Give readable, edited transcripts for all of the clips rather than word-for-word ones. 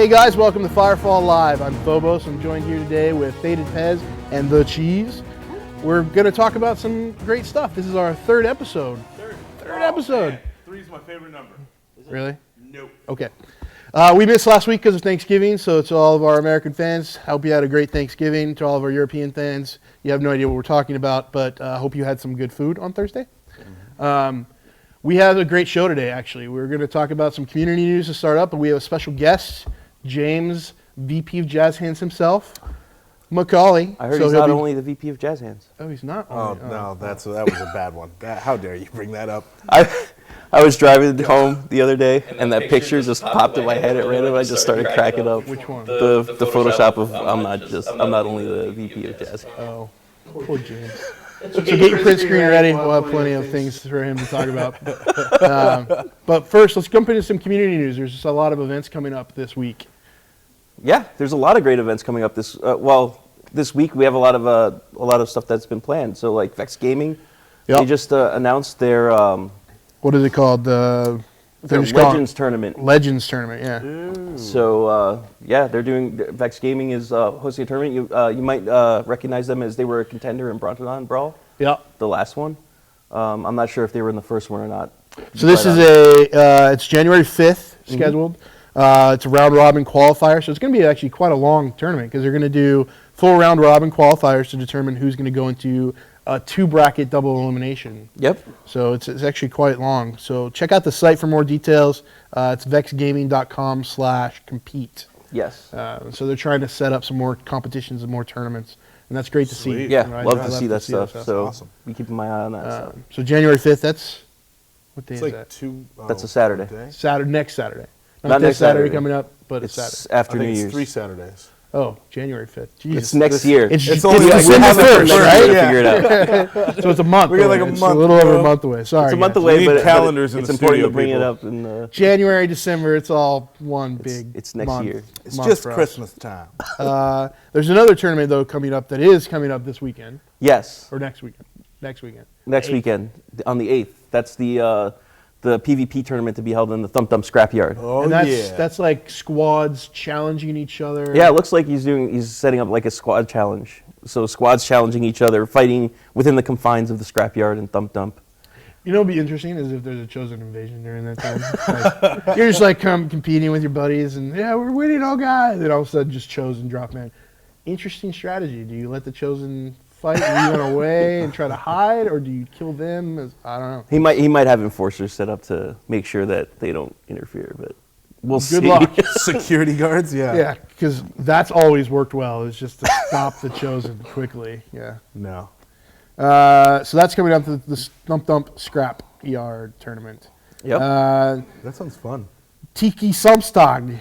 Hey guys, welcome to Firefall Live. I'm Phobos. I'm joined here today with Faded Pez and The Cheese. We're going to talk about some great stuff. This is our third episode. Third episode. Man. 3 is my favorite number. Really? Nope. Okay. We missed last week because of Thanksgiving, so to all of our American fans, hope you had a great Thanksgiving. To all of our European fans, you have no idea what we're talking about, but hope you had some good food on Thursday. We have a great show today, actually. We're going to talk about some community news to start up, and we have a special guest, James, VP of Jazz Hands himself, Macaulay. I heard he's not only the VP of Jazz Hands. Oh, he's not? Oh, no, that was a bad one. How dare you bring that up? I was driving home the other day, and that picture just popped in my head at random. I just started cracking up. Which one? The Photoshop of I'm not only the VP of Jazz. Oh, poor James. So get your print screen ready. We'll have plenty of things for him to talk about. But first, let's jump into some community news. There's just a lot of events coming up this week. Yeah, there's a lot of great events coming up this week. We have a lot of stuff that's been planned. So like Vex Gaming, they just announced their what is it called? Their Legends Tournament. Legends Tournament, yeah. Ooh. So they're doing Vex Gaming is hosting a tournament. You might recognize them as they were a contender in Brontodon Brawl. Yeah. The last one. I'm not sure if they were in the first one or not. So this is it's January 5th scheduled. It's a round robin qualifier, so it's going to be actually quite a long tournament because they're going to do full round robin qualifiers to determine who's going to go into a 2-bracket double elimination. Yep. So it's actually quite long. So check out the site for more details. It's vexgaming.com/compete. Yes. So they're trying to set up some more competitions and more tournaments, and that's great to see. Yeah, right? love to see that stuff. So awesome. We keep my eye on that stuff. So January 5th, that's what day is that? That's a Saturday. Next Saturday. Not this Saturday coming up, but it's Saturday. After New Year's. It's 3 Saturdays. Oh, January 5th. Jesus. It's next year. It's only December 1st, right? Yeah. Figure it out. So it's a month. We got like a month. month. It's a little over a month away. Sorry. It's a month away, but calendars it's important to bring it up. In January, December, it's all one big It's next month. year. It's just Christmas time. There's another tournament, though, coming up this weekend. Yes. Or next weekend. Next weekend, on the 8th. That's the PvP tournament to be held in the Thump Thump Scrapyard. Oh, and that's like squads challenging each other. Yeah, it looks like he's setting up like a squad challenge. So squads challenging each other, fighting within the confines of the Scrapyard and Thump Thump. You know what would be interesting is if there's a chosen invasion during that time. Like, you're just like competing with your buddies and, yeah, we're winning, oh God. Then all of a sudden just chosen drop man. Interesting strategy. Do you let the chosen fight and you run away and try to hide, or do you kill them? I don't know. He might have enforcers set up to make sure that they don't interfere, but we'll see. Good luck. Security guards, yeah. Yeah, because that's always worked well, is just to stop the chosen quickly. Yeah. No. So that's coming up, the Thump Thump Scrap Yard tournament. Yep. That sounds fun. Tiki Samstag.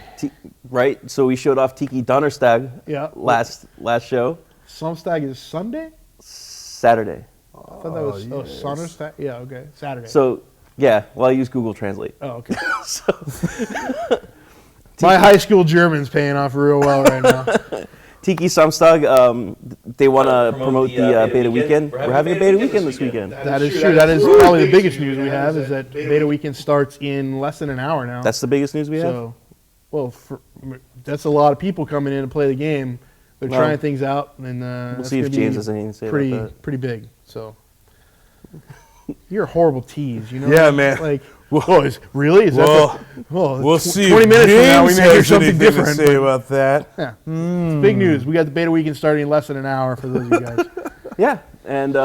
Right? So we showed off Tiki Donnerstag last show. Samstag is Sunday? Saturday. I thought that was Sonnerstag. Yeah, okay. Saturday. So, yeah, well, I use Google Translate. Oh, okay. My high school German's paying off real well right now. Tiki Samstag, they want to promote the beta weekend. We're having a beta weekend this weekend. That is true. That is probably the biggest news we have, is that beta weekend starts in less than an hour now. That's the biggest news we have? Well, that's a lot of people coming in to play the game. They're trying things out, and we'll see if James has anything to say about that. Pretty big. So you're a horrible tease, you know? Yeah, man. Like, really? Is that we'll see. 20 minutes from now, we may hear something different. To say about that. Yeah, it's big news. We got the beta weekend starting in less than an hour for those of you guys. Yeah, and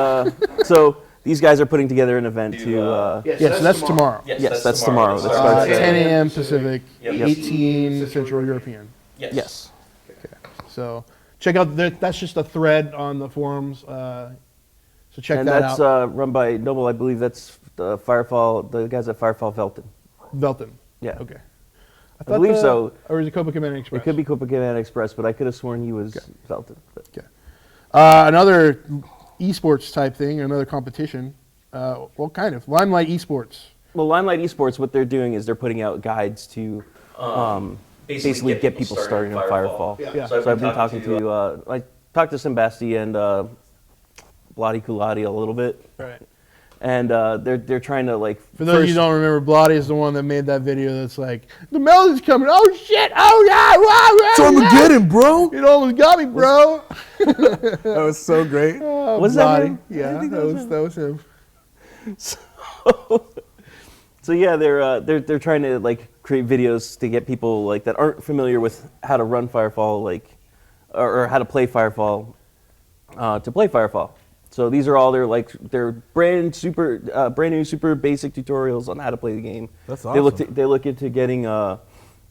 so these guys are putting together an event to. So that's tomorrow. Yes, that's tomorrow. That starts 10 a.m. Pacific, 18 Central European. Yes. Okay. So check out that's just a thread on the forums. So check that out. And that's run by Noble. I believe that's the guys at Firefall Velton. Yeah. Okay. I believe so. Or is it Copacabana Express? It could be Copacabana Express, but I could have sworn he was Velton. Okay. Another esports type thing, another competition. Well, kind of. Limelight Esports. Well, Limelight Esports, what they're doing is they're putting out guides to basically get people started in Firefall. Yeah. So I've been talking to I talked to Sambasti and Blotti Kulati a little bit. Right. and they're trying to like. For those of you who don't remember, Blotty is the one that made that video that's like, the Melding's coming. Oh shit! Oh yeah! Wow! It's Armageddon, bro. It almost got me, bro. That was so great. Was that him? Yeah, that was him. So yeah, they're trying to like create videos to get people like that aren't familiar with how to run Firefall, like or how to play Firefall, to play Firefall. So these are all their brand new super basic tutorials on how to play the game. That's awesome. They look into getting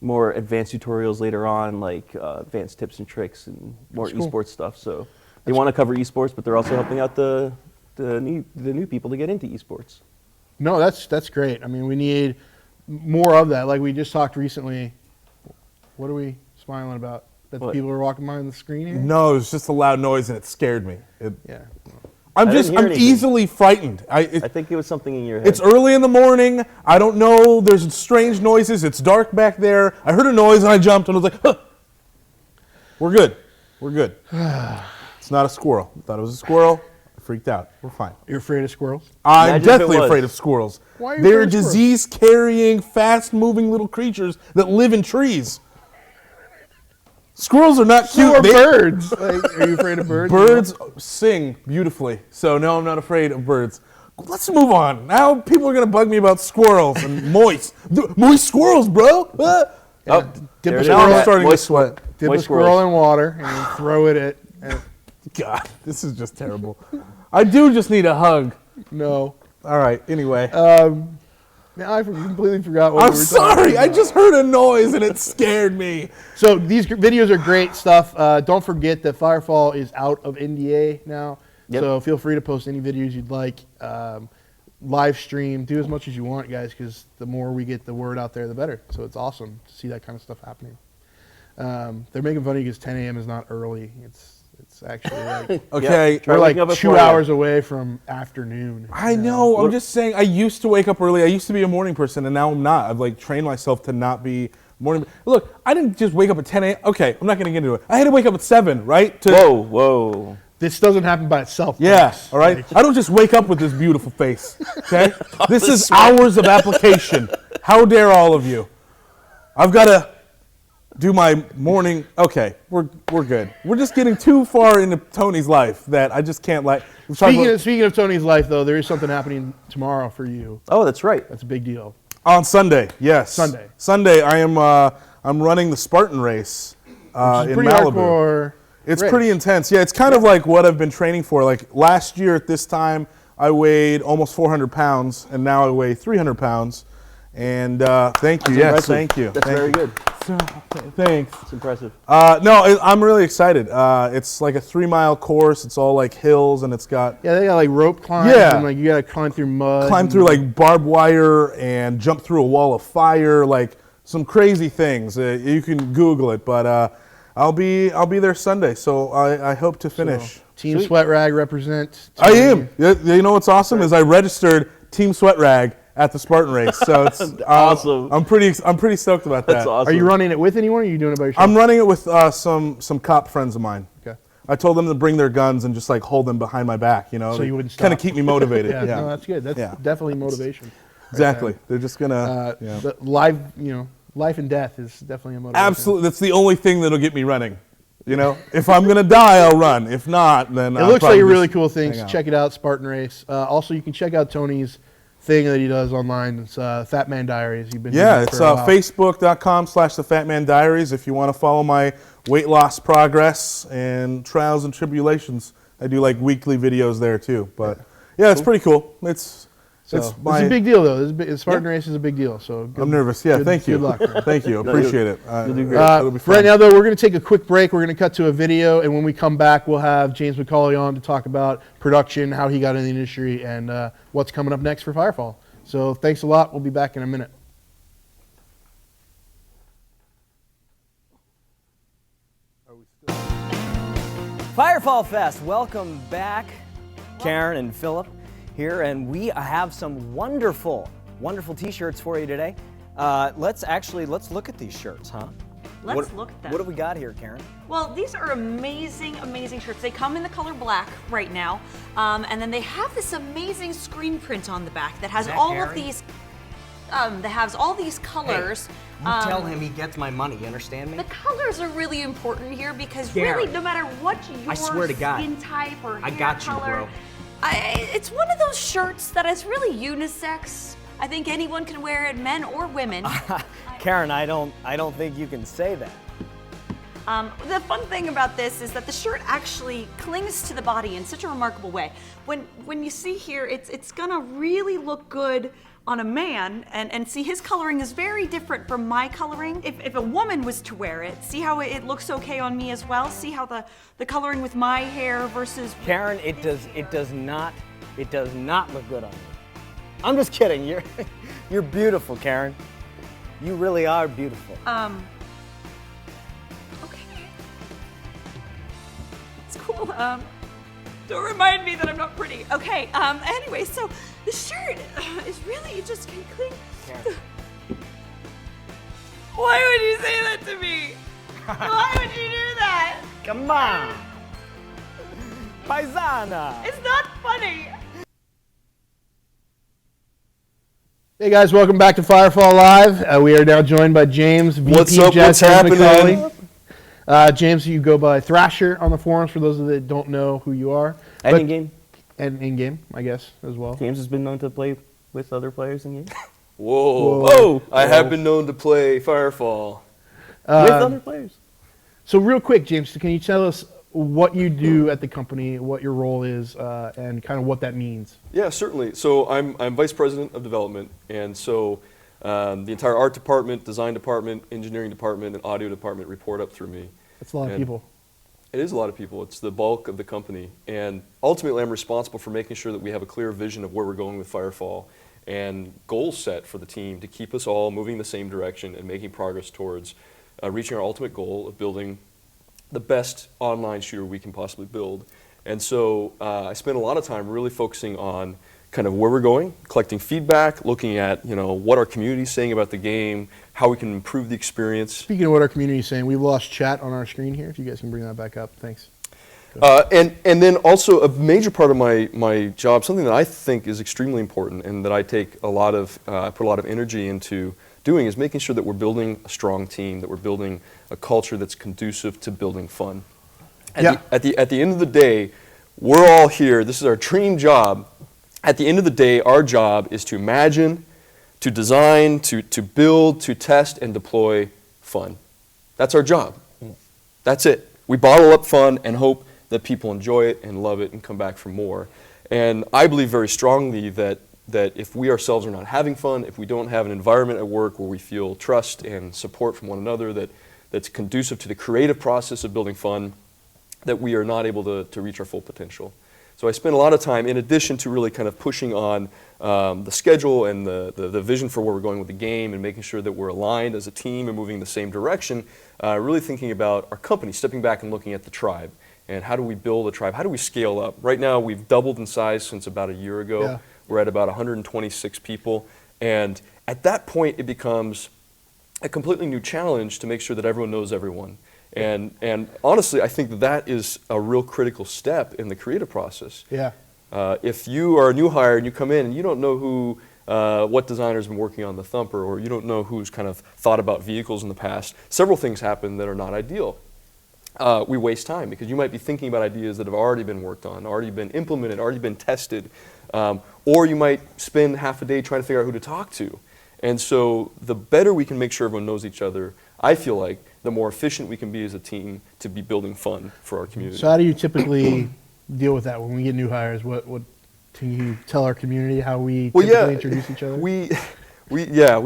more advanced tutorials later on, like advanced tips and tricks and more esports stuff. So they want to cover esports, but they're also helping out the new people to get into esports. No, that's great. I mean, we need more of that. Like we just talked recently. What are we smiling about? That the people are walking behind the screen here? No, it was just a loud noise and it scared me. Yeah. I'm easily frightened. I think it was something in your head. It's early in the morning. I don't know. There's strange noises. It's dark back there. I heard a noise and I jumped and I was like, huh. We're good. We're good. It's not a squirrel. I thought it was a squirrel. I freaked out. We're fine. You're afraid of squirrels? I'm definitely afraid of squirrels. Why are you They're afraid of squirrels? disease-carrying, fast-moving little creatures that live in trees. Squirrels are not cute. So are birds. Like, are you afraid of birds? Birds sing beautifully, so no, I'm not afraid of birds. Let's move on. Now people are going to bug me about squirrels and moist. Moist squirrels, bro. Yeah. Now I'm starting to sweat. Dip a squirrel in water and then throw it at... God, this is just terrible. I do just need a hug. No. All right, anyway. Now I completely forgot what we were talking about. I'm sorry. I just heard a noise and it scared me. So these videos are great stuff. Don't forget that Firefall is out of NDA now. Yep. So feel free to post any videos you'd like. Live stream. Do as much as you want, guys, because the more we get the word out there, the better. So it's awesome to see that kind of stuff happening. They're making fun of you because 10 a.m. is not early. It's actually like okay. We're like 2 hours away from afternoon. I know. I'm just saying. I used to wake up early. I used to be a morning person, and now I'm not. I've like trained myself to not be morning. Look, I didn't just wake up at 10 a.m. Okay, I'm not going to get into it. I had to wake up at 7, right? Whoa. This doesn't happen by itself. Yeah. Folks. All right. I don't just wake up with this beautiful face. Okay. This is hours of application. How dare all of you? I've got to do my morning. Okay, we're good. We're just getting too far into Tony's life that I just can't like. Speaking of Tony's life, though, there is something happening tomorrow for you. Oh, that's right. That's a big deal. On Sunday, yes. Sunday, I am. I'm running the Spartan race in Malibu. Hardcore it's race. pretty intense. Yeah, it's kind of like what I've been training for. Like last year at this time, I weighed almost 400 pounds, and now I weigh 300 pounds. And thank you. That's yes, impressive. thank you. That's very good. So, thanks. It's impressive. No, I'm really excited. It's like a 3-mile course. It's all like hills, and it's got they got like rope climbs. Yeah. And like you gotta climb through mud. Climb through like barbed wire and jump through a wall of fire. Like some crazy things. You can Google it, but I'll be there Sunday. So I hope to finish. So, Team Sweat Rag represent. I am. You know what's awesome is I registered Team Sweat Rag at the Spartan race, so it's awesome. I'm pretty stoked about that. That's awesome. Are you running it with anyone, or are you doing it by yourself? I'm running it with some cop friends of mine. Okay. I told them to bring their guns and just like hold them behind my back, you know. So you wouldn't stop. Kind of keep me motivated. Yeah, no, that's good. That's definitely motivation. Exactly. They're just gonna. The life and death is definitely a motivation. Absolutely. That's the only thing that'll get me running. You know, if I'm gonna die, I'll run. If not, then it looks like a really cool thing. So check it out, Spartan Race. Also, you can check out Tony's thing that he does online. It's Fat Man Diaries. You've been it's facebook.com/thefatmandiaries if you want to follow my weight loss progress and trials and tribulations. I do like weekly videos there too. But yeah, it's pretty cool. It's a big deal though. Spartan Race is a big deal. So I'm nervous. Yeah, thank you. Good luck. Thank you. Appreciate it. You'll do great. It'll be fun. Right now though, we're going to take a quick break. We're going to cut to a video, and when we come back, we'll have James McCauley on to talk about production, how he got in the industry, and what's coming up next for Firefall. So thanks a lot. We'll be back in a minute. Firefall Fest, welcome back. Karen and Philip here, and we have some wonderful t-shirts for you today. Let's look at these shirts, huh? Let's look at them. What do we got here, Karen? Well, these are amazing, amazing shirts. They come in the color black right now, and then they have this amazing screen print on the back that has all of these. That has all these colors. You tell him he gets my money. You understand me? The colors are really important here because Gary, really, no matter what your I swear to God, skin type or I hair got you, color, bro. It's one of those shirts that is really unisex. I think anyone can wear it, men or women. Karen, I don't think you can say that. The fun thing about this is that the shirt actually clings to the body in such a remarkable way. When you see here, it's gonna really look good on a man, and see his coloring is very different from my coloring. If a woman was to wear it, see how it looks okay on me as well? See how the coloring with my hair versus Karen, it does not look good on you. I'm just kidding. You're beautiful, Karen. You really are beautiful. Okay. It's cool. Don't remind me that I'm not pretty. Okay, anyway, so the shirt is really, it just can cling. Karen. Why would you say that to me? Why would you do that? Come on. Paisana. It's not funny. Hey guys, welcome back to Firefall Live. We are now joined by James, VP What's up? Jazz What's Hands happening? McCauley. James, you go by Thrasher on the forums for those that don't know who you are. And in game. And in-game, I guess, as well. James has been known to play with other players in game. Whoa. Whoa. I have been known to play Firefall. With other players. So real quick, James, can you tell us what you do at the company, what your role is, and kind of what that means? Yeah, certainly. So I'm vice president of development, and so the entire art department, design department, engineering department, and audio department report up through me. That's a lot of people. It is a lot of people. It's the bulk of the company. And ultimately, I'm responsible for making sure that we have a clear vision of where we're going with Firefall and goals set for the team to keep us all moving in the same direction and making progress towards reaching our ultimate goal of building the best online shooter we can possibly build. And so I spend a lot of time really focusing on kind of where we're going, collecting feedback, looking at what our community is saying about the game, how we can improve the experience. Speaking of what our community is saying, we've lost chat on our screen here. If you guys can bring that back up, thanks. And then also a major part of my job, something that I think is extremely important and that I take a lot of put a lot of energy into doing, is making sure that we're building a strong team, that we're building a culture that's conducive to building fun. At the end of the day, we're all here. This is our dream job. At the end of the day, our job is to imagine, to design, to build, to test, and deploy fun. That's our job. That's it. We bottle up fun and hope that people enjoy it and love it and come back for more. And I believe very strongly that if we ourselves are not having fun, if we don't have an environment at work where we feel trust and support from one another that's conducive to the creative process of building fun, that we are not able to reach our full potential. So I spend a lot of time, in addition to really kind of pushing on the schedule and the vision for where we're going with the game and making sure that we're aligned as a team and moving in the same direction, really thinking about our company, stepping back and looking at the tribe. And how do we build a tribe? How do we scale up? Right now, we've doubled in size since about a year ago. Yeah. We're at about 126 people. And at that point, it becomes a completely new challenge to make sure that everyone knows everyone. And honestly, I think that is a real critical step in the creative process. Yeah. If you are a new hire and you come in and you don't know what designer's been working on the Thumper, or you don't know who's kind of thought about vehicles in the past, several things happen that are not ideal. We waste time because you might be thinking about ideas that have already been worked on, already been implemented, already been tested, or you might spend half a day trying to figure out who to talk to. And so the better we can make sure everyone knows each other, I feel like the more efficient we can be as a team to be building fun for our community. So how do you typically deal with that when we get new hires? What can you tell our community how we typically introduce each other? We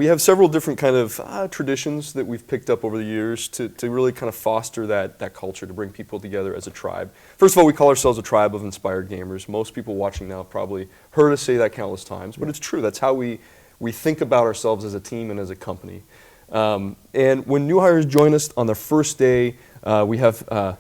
have several different kind of traditions that we've picked up over the years to really kind of foster that culture, to bring people together as a tribe. First of all, we call ourselves a tribe of inspired gamers. Most people watching now have probably heard us say that countless times, but it's true. That's how we think about ourselves as a team and as a company. And when new hires join us on their first day, we have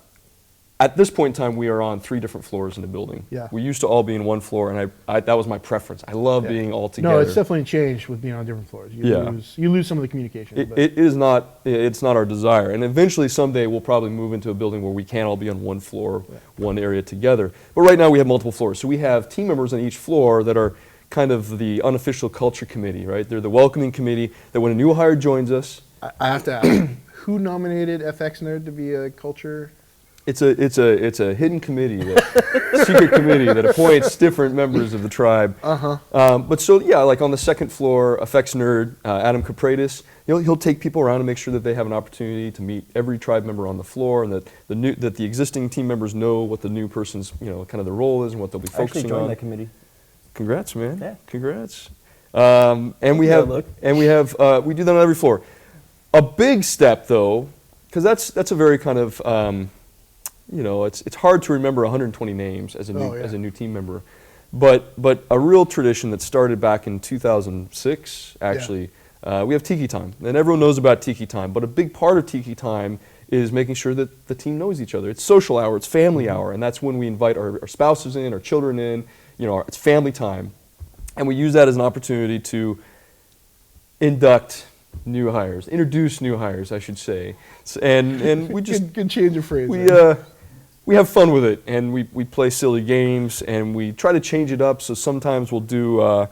at this point in time, we are on 3 different floors in the building. Yeah. We used to all be in one floor, and that was my preference. I love being all together. No, it's definitely changed with being on different floors. You lose some of the communication. It's not our desire. And eventually, someday, we'll probably move into a building where we can all be on one floor, one area together. But right now, we have multiple floors. So we have team members on each floor that are kind of the unofficial culture committee, right? They're the welcoming committee that when a new hire joins us. I have to ask, who nominated FX Nerd to be a culture? It's a hidden committee, secret committee that appoints different members of the tribe. But so like on the second floor, FX Nerd, Adam Capratis, he'll take people around and make sure that they have an opportunity to meet every tribe member on the floor, and that the existing team members know what the new person's kind of the role is and what they'll be focusing Actually joined on. that committee. Congrats, man! Yeah. Congrats. We do that on every floor. A big step, though, because that's a very kind of it's hard to remember 120 names as a new team member, but a real tradition that started back in 2006 actually. We have Tiki Time, and everyone knows about Tiki Time. But a big part of Tiki Time is making sure that the team knows each other. It's social hour, it's family hour, and that's when we invite our spouses in, our children in. It's family time, and we use that as an opportunity to introduce new hires, I should say, and we just good change of phrase. We have fun with it, and we play silly games, and we try to change it up. So sometimes we'll do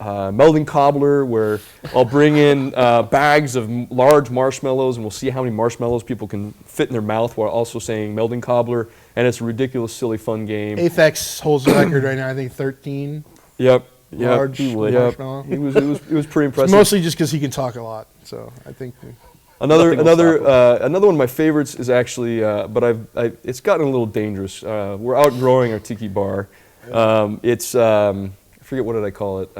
Melding Cobbler, where I'll bring in bags of large marshmallows, and we'll see how many marshmallows people can fit in their mouth while also saying Melding Cobbler, and it's a ridiculous, silly, fun game. Afex holds the record right now, I think 13. Yep. Large marshmallow. It was pretty impressive. It's mostly just because he can talk a lot, so I think. Another one of my favorites is actually, but it's gotten a little dangerous. We're outgrowing our tiki bar. It's I forget what did I call it.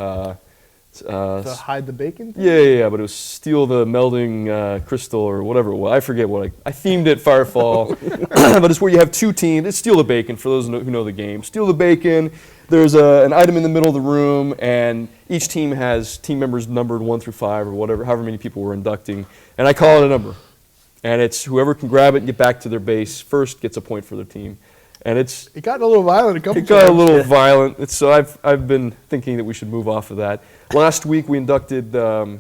To hide the bacon thing? Yeah, but it was steal the melding crystal or whatever it was. I forget what I themed it Firefall, but it's where you have 2 teams. It's steal the bacon for those who know the game. Steal the bacon. There's an item in the middle of the room, and each team has team members numbered 1 through 5 or whatever, however many people we're inducting, and I call it a number. And it's whoever can grab it and get back to their base first gets a point for their team. And it got a little violent a couple times. It got a little violent. So I've been thinking that we should move off of that. Last week we inducted 9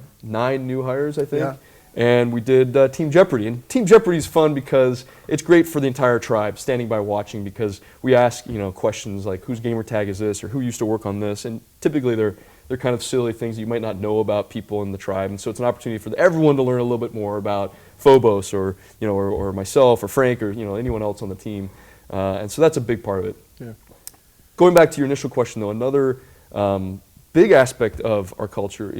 new hires, I think. Yeah. And we did Team Jeopardy. And Team Jeopardy is fun because it's great for the entire tribe, standing by watching, because we ask questions like whose gamer tag is this or who used to work on this. And typically they're kind of silly things you might not know about people in the tribe. And so it's an opportunity for everyone to learn a little bit more about Phobos or myself or Frank or anyone else on the team. And so that's a big part of it. Yeah. Going back to your initial question, though, another big aspect of our culture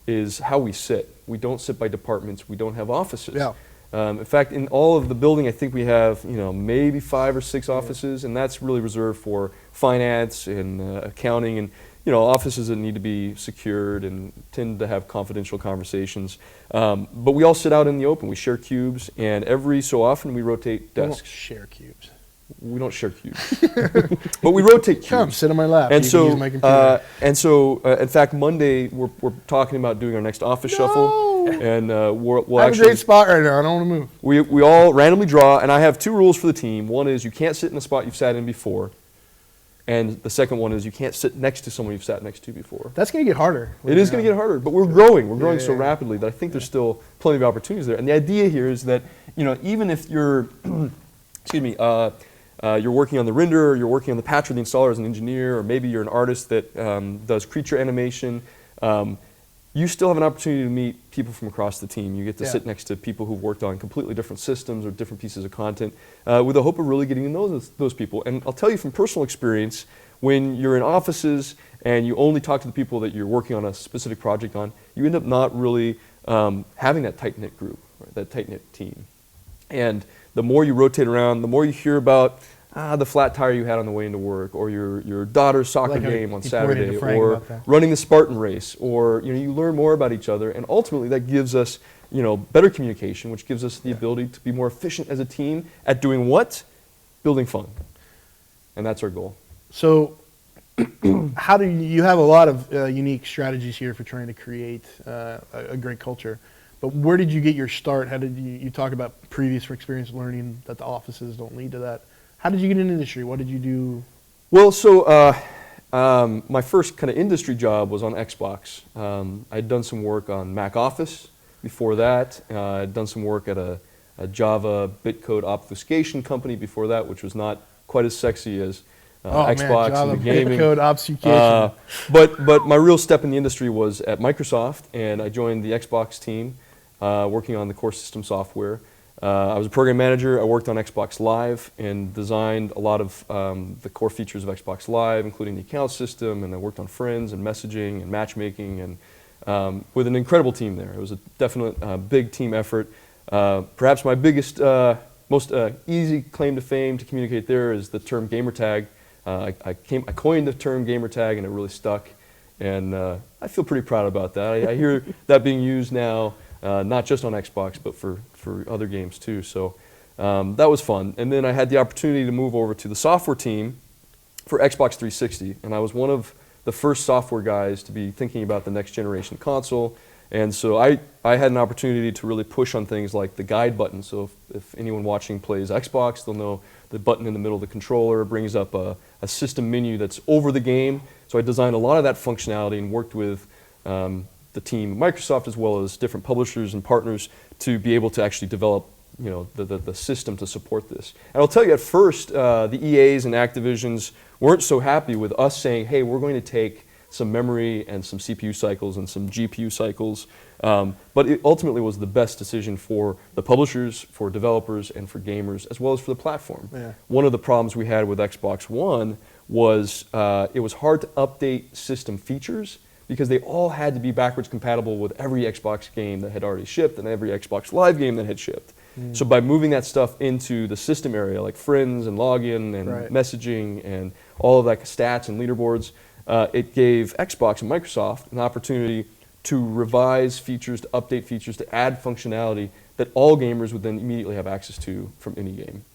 is how we sit. We don't sit by departments. We don't have offices. Yeah. In fact, in all of the building, I think we have maybe 5 or 6 offices, and that's really reserved for finance and accounting and offices that need to be secured and tend to have confidential conversations. But we all sit out in the open. We share cubes, and every so often we rotate desks. We don't share cubes. We don't share cubes, but we rotate cubes. Come sit on my lap. And so, use my computer. In fact, Monday we're talking about doing our next office shuffle, and we'll I have a great spot right now. I don't want to move. We all randomly draw, and I have 2 rules for the team. One is you can't sit in a spot you've sat in before, and the second one is you can't sit next to someone you've sat next to before. That's going to get harder. It is going to get harder, but we're growing. We're growing so rapidly that I think there's still plenty of opportunities there. And the idea here is that even if you're, excuse me. You're working on the render, or you're working on the patch or the installer as an engineer, or maybe you're an artist that does creature animation, you still have an opportunity to meet people from across the team. You get to sit next to people who've worked on completely different systems or different pieces of content with the hope of really getting to know those people. And I'll tell you from personal experience, when you're in offices and you only talk to the people that you're working on a specific project on, you end up not really having that tight-knit group, right, that tight-knit team. And the more you rotate around, the more you hear about the flat tire you had on the way into work, or your daughter's soccer game on Saturday, or running the Spartan race, or you learn more about each other, and ultimately that gives us better communication, which gives us the ability to be more efficient as a team at doing what? Building fun, and that's our goal. So, how do you have a lot of unique strategies here for trying to create a great culture? But where did you get your start? How did you talk about previous experience learning that the offices don't lead to that? How did you get into industry? What did you do? Well, so my first kind of industry job was on Xbox. I'd done some work on Mac Office before that. I'd done some work at a Java bitcode obfuscation company before that, which was not quite as sexy as Xbox Java and the gaming. bitcode obfuscation. But my real step in the industry was at Microsoft, and I joined the Xbox team working on the core system software. I was a program manager. I worked on Xbox Live and designed a lot of the core features of Xbox Live, including the account system, and I worked on friends and messaging and matchmaking, and with an incredible team there. It was a definite big team effort. Perhaps my biggest, most easy claim to fame to communicate there is the term gamertag. I coined the term gamertag, and it really stuck, and I feel pretty proud about that. I hear that being used now, not just on Xbox, but for other games too. So that was fun. And then I had the opportunity to move over to the software team for Xbox 360, and I was one of the first software guys to be thinking about the next generation console. And so I had an opportunity to really push on things like the guide button. So if anyone watching plays Xbox, they'll know the button in the middle of the controller brings up a system menu that's over the game. So I designed a lot of that functionality and worked with the team at Microsoft as well as different publishers and partners to be able to actually develop the system to support this. And I'll tell you, at first, the EAs and Activisions weren't so happy with us saying, hey, we're going to take some memory and some CPU cycles and some GPU cycles. But it ultimately was the best decision for the publishers, for developers, and for gamers, as well as for the platform. Yeah. One of the problems we had with Xbox One was it was hard to update system features because they all had to be backwards compatible with every Xbox game that had already shipped and every Xbox Live game that had shipped. So by moving that stuff into the system area, like friends and login and messaging and all of that stats and leaderboards, it gave Xbox and Microsoft an opportunity to revise features, to update features, to add functionality that all gamers would then immediately have access to from any game.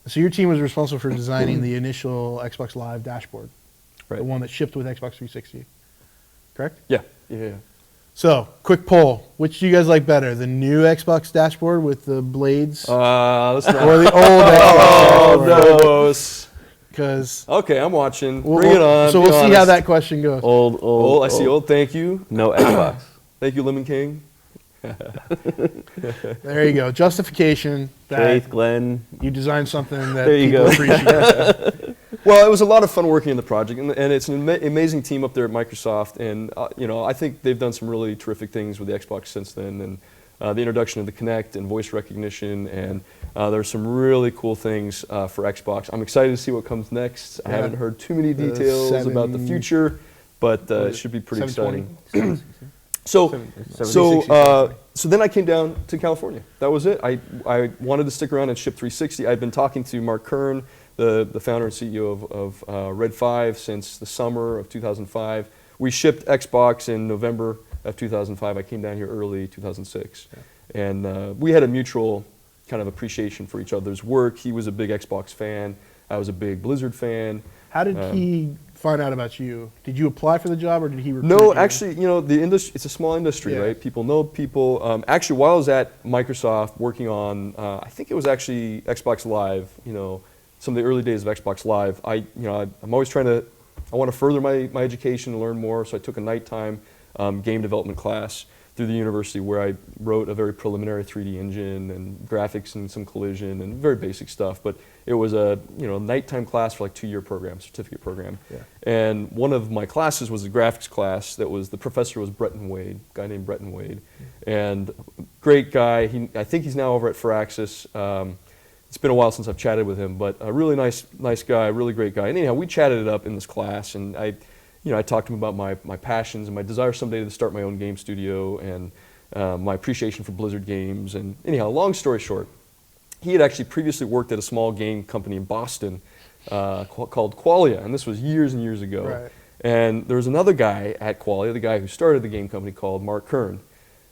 So your team was responsible for designing the initial Xbox Live dashboard, the one that shipped with Xbox 360, correct? Yeah. So, quick poll. Which do you guys like better, the new Xbox dashboard with the blades Let's not. or the old Xbox dashboard? Those. Because Okay, I'm watching. Bring it on. So be we'll see how honest. that question goes. Old. I see old. Thank you. No Xbox. Thank you, Lemon King. There you go. Justification that Faith, Glenn. you designed something that There you people go. appreciate. Well, it was a lot of fun working on the project, and it's an amazing team up there at Microsoft, and I think they've done some really terrific things with the Xbox since then, and the introduction of the Kinect and voice recognition, and there's some really cool things for Xbox. I'm excited to see what comes next. I haven't heard too many details about the future, but it should be pretty exciting. So then I came down to California. That was it. I wanted to stick around and ship 360. I'd been talking to Mark Kern, the founder and CEO of Red 5 since the summer of 2005. We shipped Xbox in November of 2005. I came down here early 2006. Yeah. And we had a mutual kind of appreciation for each other's work. He was a big Xbox fan. I was a big Blizzard fan. How did he find out about you? Did you apply for the job or did he recruit No, you? actually, the industry, it's a small industry, right? People know people. Actually, while I was at Microsoft working on, I think it was actually Xbox Live, some of the early days of Xbox Live, I'm always I want to further my education and learn more, so I took a nighttime game development class through the university where I wrote a very preliminary 3D engine and graphics and some collision and very basic stuff. But it was a nighttime class for like 2-year program, certificate program. Yeah. And one of my classes was a graphics class the professor was Bretton Wade, a guy named Bretton Wade. And great guy. I think he's now over at Firaxis. It's been a while since I've chatted with him, but a really nice guy, really great guy. And anyhow, we chatted it up in this class, and I talked to him about my passions and my desire someday to start my own game studio and my appreciation for Blizzard games. And anyhow, long story short, he had actually previously worked at a small game company in Boston called Qualia, and this was years and years ago. Right. And there was another guy at Qualia, the guy who started the game company, called Mark Kern.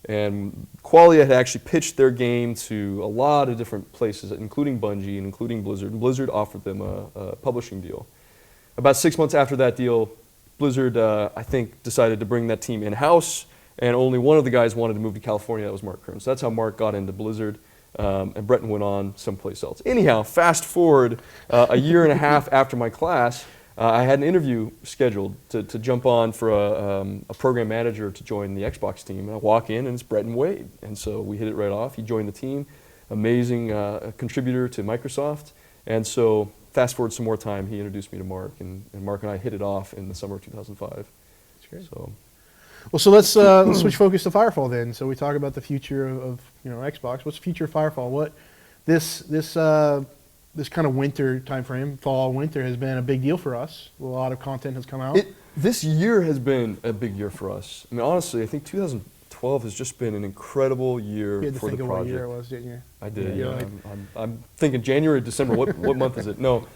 And Qualia had actually pitched their game to a lot of different places, including Bungie and including Blizzard. And Blizzard offered them a publishing deal. About 6 months after that deal, Blizzard, I think, decided to bring that team in-house, and only one of the guys wanted to move to California. That was Mark Kern. So that's how Mark got into Blizzard, and Breton went on someplace else. Anyhow, fast forward a year and a half after my class, I had an interview scheduled to jump on for a program manager to join the Xbox team. And I walk in, and it's Breton Wade. And so we hit it right off. He joined the team, amazing contributor to Microsoft. And so fast forward some more time, he introduced me to Mark, and Mark and I hit it off in the summer of 2005. That's great. So. Well, so let's switch focus to Firefall then. So we talk about the future of Xbox. What's the future of Firefall? What this kind of winter time frame, fall, winter, has been a big deal for us. A lot of content has come out. This year has been a big year for us. I mean, honestly, I think 2012 has just been an incredible year you had to for think the of project. what year it was, didn't you? I did, Yeah, yeah. like- I'm thinking January, December. What month is it? No,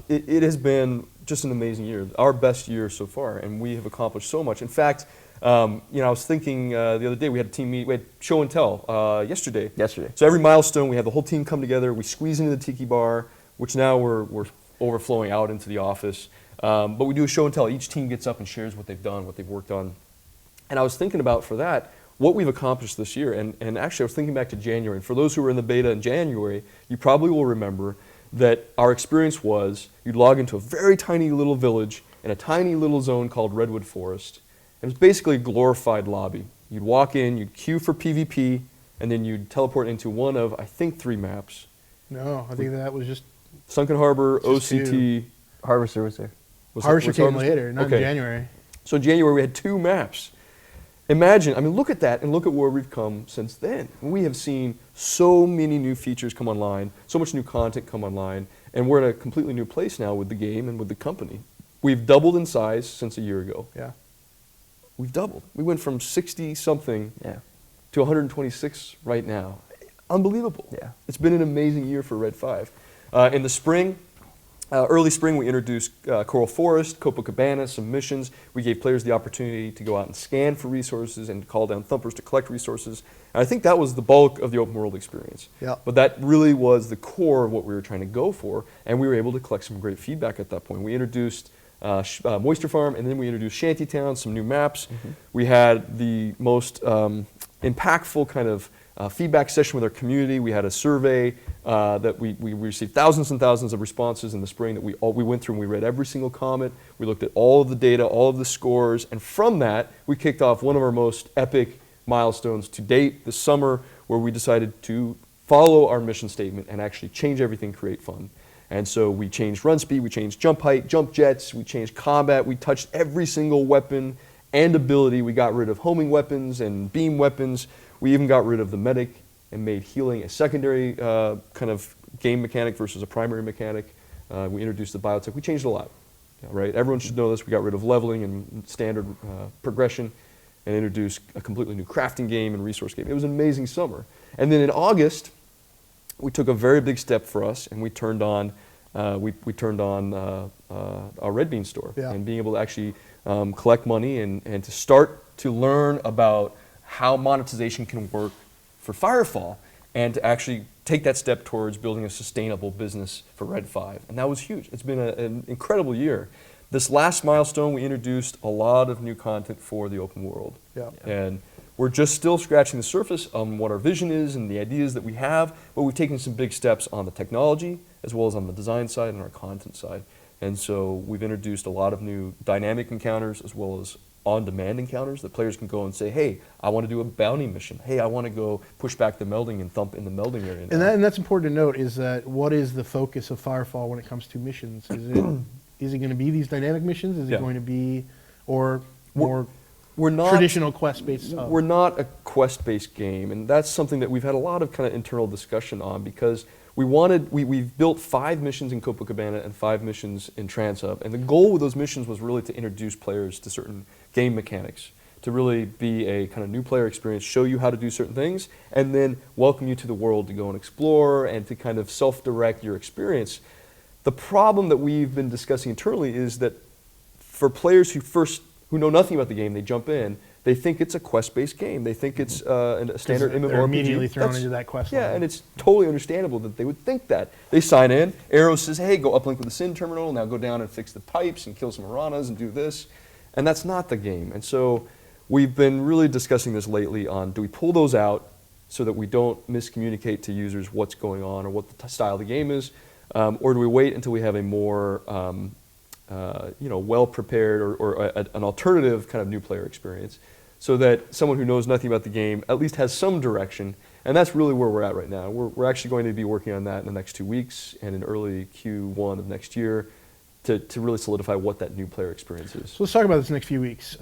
it has been just an amazing year. Our best year so far, and we have accomplished so much. In fact, I was thinking the other day, we had a team meet, we had show and tell yesterday. So every milestone, we had the whole team come together. We squeeze into the Tiki Bar, which now we're overflowing out into the office. But we do a show and tell. Each team gets up and shares what they've done, what they've worked on. And I was thinking about, for that, what we've accomplished this year. And actually, I was thinking back to January. And for those who were in the beta in January, you probably will remember that our experience was you'd log into a very tiny little village in a tiny little zone called Redwood Forest. It was basically a glorified lobby. You'd walk in, you'd queue for PvP, and then you'd teleport into one of, I think, 3 maps. No, I think that was just Sunken Harbor, Just OCT. Harvester was there. Harvester came Harvester? later, not Okay. in January. So in January, we had 2 maps. Imagine, I mean, look at that and look at where we've come since then. We have seen so many new features come online, so much new content come online, and we're in a completely new place now with the game and with the company. We've doubled in size since a year ago. Yeah. We've doubled. We went from 60-something Yeah. to 126 right now. Unbelievable. Yeah. It's been an amazing year for Red 5. In the spring, early spring, we introduced Coral Forest, Copacabana, some missions. We gave players the opportunity to go out and scan for resources and call down thumpers to collect resources. And I think that was the bulk of the open world experience. Yeah. But that really was the core of what we were trying to go for, and we were able to collect some great feedback at that point. We introduced Moisture Farm, and then we introduced Shantytown, some new maps. Mm-hmm. We had the most impactful kind of feedback session with our community. We had a survey that we received thousands and thousands of responses in the spring that we went through and we read every single comment. We looked at all of the data, all of the scores, and from that, we kicked off one of our most epic milestones to date this summer, where we decided to follow our mission statement and actually change everything, create fun. And so we changed run speed, we changed jump height, jump jets, we changed combat, we touched every single weapon and ability. We got rid of homing weapons and beam weapons. We even got rid of the medic and made healing a secondary kind of game mechanic versus a primary mechanic. We introduced the biotech. We changed a lot, right? Everyone should know this. We got rid of leveling and standard progression and introduced a completely new crafting game and resource game. It was an amazing summer. And then in August, we took a very big step for us, and we turned on our Red Bean store, Yeah. and being able to actually collect money and to start to learn about how monetization can work for Firefall, and to actually take that step towards building a sustainable business for Red 5. And that was huge. It's been an incredible year. This last milestone, we introduced a lot of new content for the open world. Yeah. And we're just still scratching the surface on what our vision is and the ideas that we have, but we've taken some big steps on the technology as well as on the design side and our content side. And so we've introduced a lot of new dynamic encounters as well as on-demand encounters that players can go and say, hey, I want to do a bounty mission. Hey, I want to go push back the melding and thump in the melding area now. And that's important to note, is that what is the focus of Firefall when it comes to missions? Is it going to be these dynamic missions? Is Yeah. it going to be, or more We're not traditional quest-based stuff? We're not a quest-based game, and that's something that we've had a lot of kind of internal discussion on, because we've built 5 missions in Copacabana and 5 missions in TransHub, and the goal with those missions was really to introduce players to certain game mechanics, to really be a kind of new player experience, show you how to do certain things, and then welcome you to the world to go and explore and to kind of self-direct your experience. The problem that we've been discussing internally is that for players who know nothing about the game, they jump in, they think it's a quest-based game. They think it's a standard MMORPG. They're immediately thrown into that quest line. Yeah, and it's totally understandable that they would think that. They sign in, Arrow says, hey, go uplink with the SYN terminal, now go down and fix the pipes and kill some piranhas and do this. And that's not the game. And so we've been really discussing this lately on, do we pull those out so that we don't miscommunicate to users what's going on or what the style of the game is, or do we wait until we have a more well-prepared or an alternative kind of new player experience, so that someone who knows nothing about the game at least has some direction. And that's really where we're at right now. We're actually going to be working on that in the next 2 weeks and in early Q1 of next year to really solidify what that new player experience is. So let's talk about this next few weeks.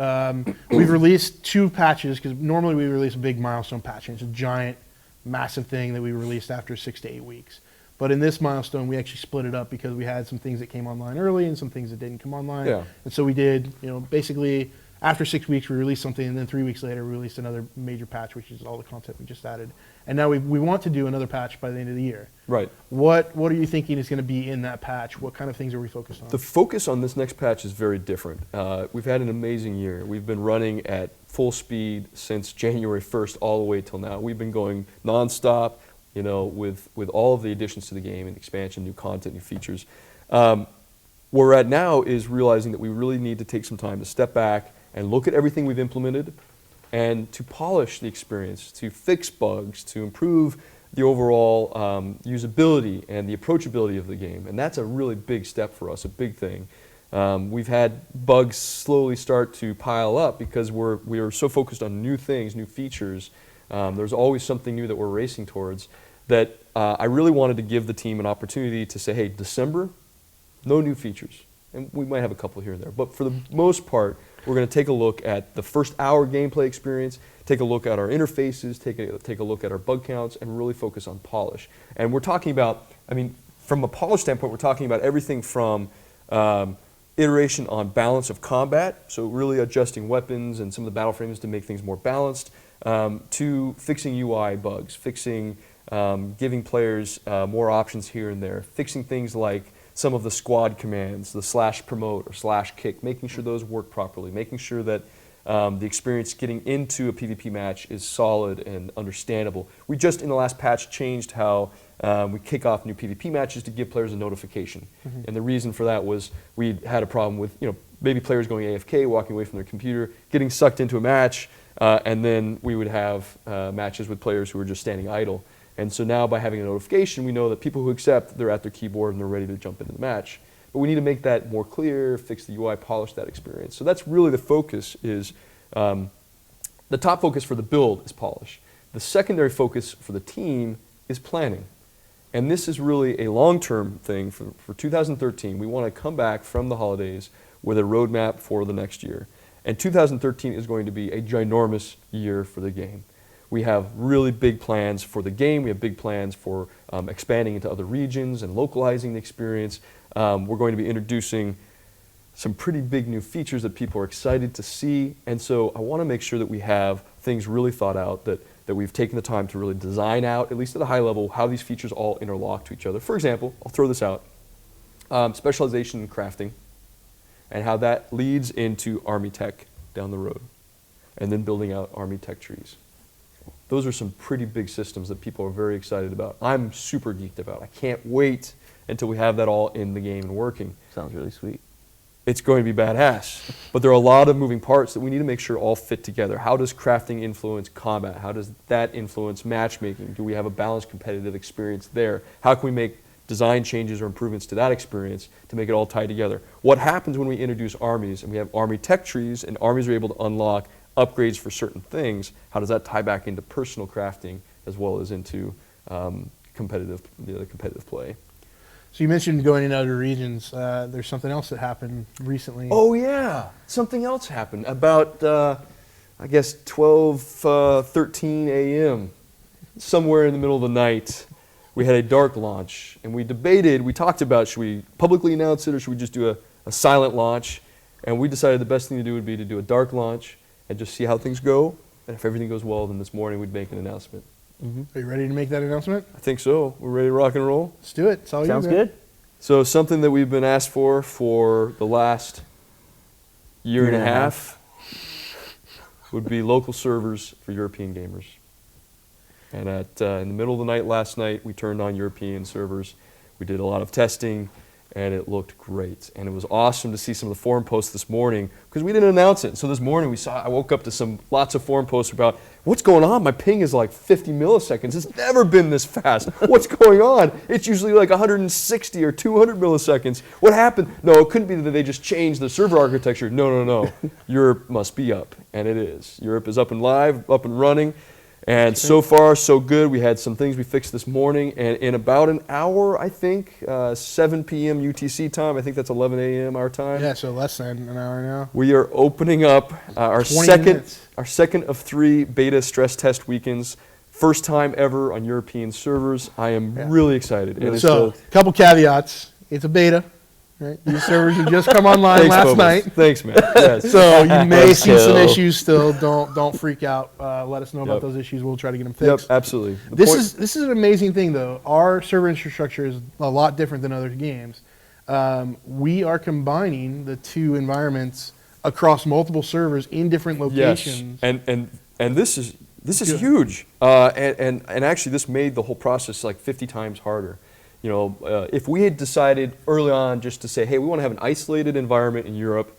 We've released 2 patches, because normally we release a big milestone patch, and it's a giant, massive thing that we released after 6 to 8 weeks. But in this milestone, we actually split it up because we had some things that came online early and some things that didn't come online. Yeah. And so we did, basically after 6 weeks, we released something, and then 3 weeks later, we released another major patch, which is all the content we just added. And now we want to do another patch by the end of the year. Right. What are you thinking is going to be in that patch? What kind of things are we focused on? The focus on this next patch is very different. We've had an amazing year. We've been running at full speed since January 1st all the way till now. We've been going nonstop, with all of the additions to the game and expansion, new content, new features. Where we're at now is realizing that we really need to take some time to step back and look at everything we've implemented and to polish the experience, to fix bugs, to improve the overall usability and the approachability of the game. And that's a really big step for us, a big thing. We've had bugs slowly start to pile up because we are so focused on new things, new features. There's always something new that we're racing towards, that I really wanted to give the team an opportunity to say, hey, December, no new features. And we might have a couple here and there. But for the most part, we're going to take a look at the first hour gameplay experience, take a look at our interfaces, take a look at our bug counts, and really focus on polish. And we're talking about, from a polish standpoint, we're talking about everything from iteration on balance of combat, so really adjusting weapons and some of the battle frames to make things more balanced, to fixing UI bugs, giving players more options here and there, fixing things like some of the squad commands, the /promote or /kick, making sure those work properly, making sure that the experience getting into a PvP match is solid and understandable. We just, in the last patch, changed how we kick off new PvP matches to give players a notification. Mm-hmm. And the reason for that was we had a problem with maybe players going AFK, walking away from their computer, getting sucked into a match, and then we would have matches with players who were just standing idle. And so now by having a notification, we know that people who accept, they're at their keyboard and they're ready to jump into the match. But we need to make that more clear, fix the UI, polish that experience. So that's really the focus is, the top focus for the build is polish. The secondary focus for the team is planning. And this is really a long-term thing for 2013. We want to come back from the holidays with a roadmap for the next year. And 2013 is going to be a ginormous year for the game. We have really big plans for the game. We have big plans for expanding into other regions and localizing the experience. We're going to be introducing some pretty big new features that people are excited to see. And so I want to make sure that we have things really thought out, that we've taken the time to really design out, at least at a high level, how these features all interlock to each other. For example, I'll throw this out, specialization in crafting and how that leads into army tech down the road, and then building out army tech trees. Those are some pretty big systems that people are very excited about. I'm super geeked about. I can't wait until we have that all in the game and working. Sounds really sweet. It's going to be badass. But there are a lot of moving parts that we need to make sure all fit together. How does crafting influence combat? How does that influence matchmaking? Do we have a balanced competitive experience there? How can we make design changes or improvements to that experience to make it all tie together? What happens when we introduce armies and we have army tech trees and armies are able to unlock upgrades for certain things? How does that tie back into personal crafting as well as into competitive play? So you mentioned going in other regions. There's something else that happened recently. Oh yeah, something else happened about I guess 13 a.m. somewhere in the middle of the night. We had a dark launch, and we talked about, should we publicly announce it or should we just do a silent launch? And we decided the best thing to do would be to do a dark launch and just see how things go. And if everything goes well, then this morning we'd make an announcement. Mm-hmm. Are you ready to make that announcement? I think so. We're ready to rock and roll. Let's do it. It's all Sounds you, man. good. So something that we've been asked for the last year and a half would be local servers for European gamers. And in the middle of the night last night, we turned on European servers. We did a lot of testing, and it looked great. And it was awesome to see some of the forum posts this morning because we didn't announce it. So this morning I woke up to lots of forum posts about what's going on. My ping is like 50 milliseconds. It's never been this fast. What's going on? It's usually like 160 or 200 milliseconds. What happened? No, it couldn't be that they just changed the server architecture. No. Europe must be up, and it is. Europe is up and live, up and running. And so far, so good. We had some things we fixed this morning, and in about an hour, I think, 7 p.m. UTC time, I think that's 11 a.m. our time. Yeah, so less than an hour now. We are opening up our 20 minutes. second of 3 beta stress test weekends. First time ever on European servers. I am really excited. And So, a couple caveats. It's a beta, right? These servers have just come online thanks, last Bobas. night. Thanks, man. Yes. So you may see some chill. issues still. Don't freak out. Let us know about those issues. We'll try to get them Yep, fixed. absolutely. This is an amazing thing, though. Our server infrastructure is a lot different than other games. We are combining the 2 environments across multiple servers in different locations. Yes, and this is huge. And actually, this made the whole process like 50 times harder. You know, if we had decided early on just to say, hey, we want to have an isolated environment in Europe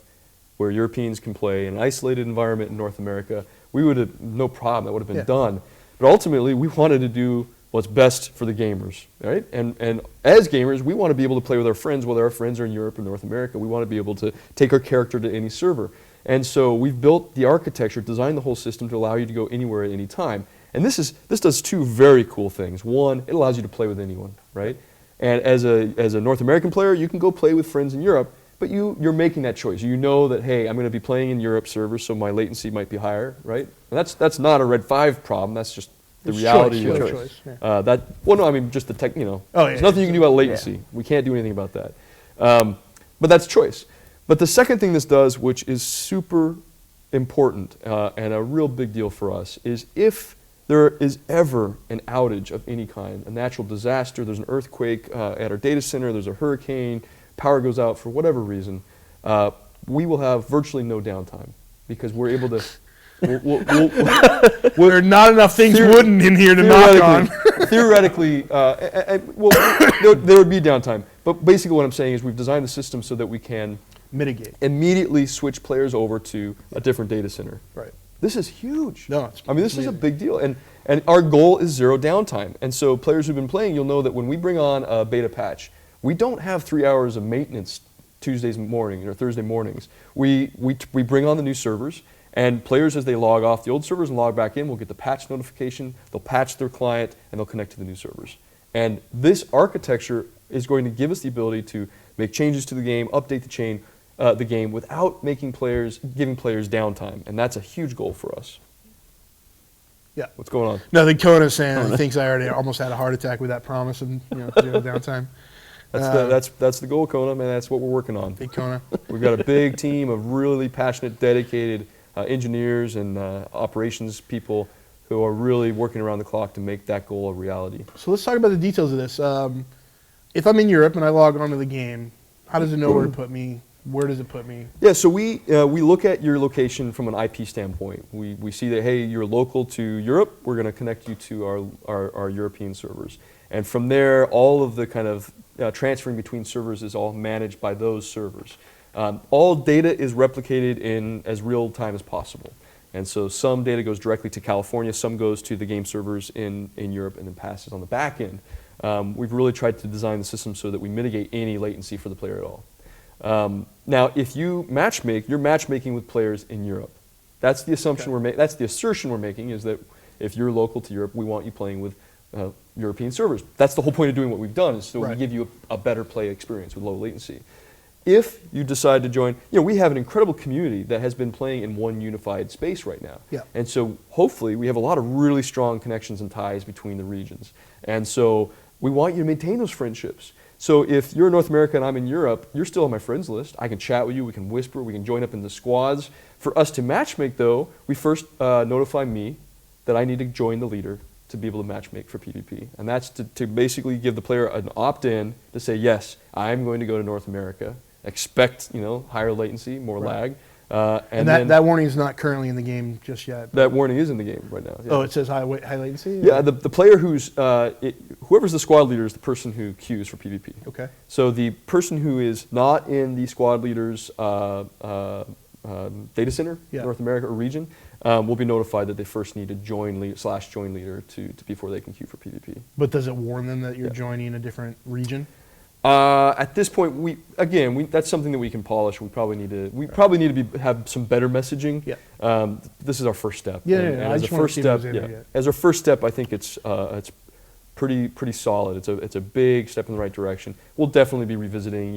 where Europeans can play, an isolated environment in North America, we would have, no problem, that would have been done. But ultimately, we wanted to do what's best for the gamers, right? And as gamers, we want to be able to play with our friends, whether our friends are in Europe or North America. We want to be able to take our character to any server. And so we've built the architecture, designed the whole system to allow you to go anywhere at any time. And this does 2 very cool things. One, it allows you to play with anyone, right? And as a North American player, you can go play with friends in Europe, but you're making that choice. You know that, hey, I'm going to be playing in Europe servers, so my latency might be higher, right? And that's not a Red 5 problem. That's just the reality of it. Choice. Yeah. Just the tech, Oh, there's nothing you can do about latency. Yeah. We can't do anything about that. But that's choice. But the second thing this does, which is super important and a real big deal for us, is if there is ever an outage of any kind, a natural disaster, there's an earthquake at our data center, there's a hurricane, power goes out for whatever reason, we will have virtually no downtime because we're able to. There are not enough things wooden in here to knock on. Theoretically, there would be downtime. But basically what I'm saying is we've designed the system so that we can mitigate, immediately switch players over to a different data center. Right. This is huge. No, this is a big deal. And our goal is 0 downtime. And so players who've been playing, you'll know that when we bring on a beta patch, we don't have 3 hours of maintenance Tuesdays morning or Thursday mornings. We bring on the new servers, and players, as they log off the old servers and log back in, will get the patch notification, they'll patch their client, and they'll connect to the new servers. And this architecture is going to give us the ability to make changes to the game, update the game without giving players downtime. And that's a huge goal for us. Yeah. What's going on? Nothing. Kona's saying he thinks I already almost had a heart attack with that promise of 0 downtime. That's the goal, Kona, man. That's what we're working on. Big Kona. We've got a big team of really passionate, dedicated engineers and operations people who are really working around the clock to make that goal a reality. So let's talk about the details of this. If I'm in Europe and I log onto the game, how does it know where to put me? Where does it put me? Yeah, so we look at your location from an IP standpoint. We see that, hey, you're local to Europe. We're going to connect you to our European servers. And from there, all of the kind of transferring between servers is all managed by those servers. All data is replicated in as real time as possible. And so some data goes directly to California, some goes to the game servers in Europe and then passes on the back end. We've really tried to design the system so that we mitigate any latency for the player at all. Now, if you matchmake, you're matchmaking with players in Europe. That's the assumption that's the assertion we're making, is that if you're local to Europe, we want you playing with European servers. That's the whole point of doing what we've done, is so we give you a better play experience with low latency. If you decide to join, we have an incredible community that has been playing in one unified space right now. Yeah. And so hopefully we have a lot of really strong connections and ties between the regions. And so we want you to maintain those friendships. So if you're in North America and I'm in Europe, you're still on my friends list. I can chat with you, we can whisper, we can join up in the squads. For us to matchmake, though, we first notify me that I need to join the leader to be able to matchmake for PvP. And that's to basically give the player an opt-in to say, yes, I'm going to go to North America. Expect higher latency, more lag. And that warning is not currently in the game just yet. That warning is in the game right now. Yeah. Oh, it says high latency? Yeah, the player whoever's the squad leader is the person who queues for PvP. Okay. So the person who is not in the squad leader's data center, North America or region, will be notified that they first need to join leader before they can queue for PvP. But does it warn them that you're joining a different region? At this point, that's something that we can polish. We probably need to have some better messaging. Yeah. This is our first step. Yeah, and I as just a wanna first see if it was step, in there yet. as our first step, I think it's pretty solid. It's a big step in the right direction. We'll definitely be revisiting.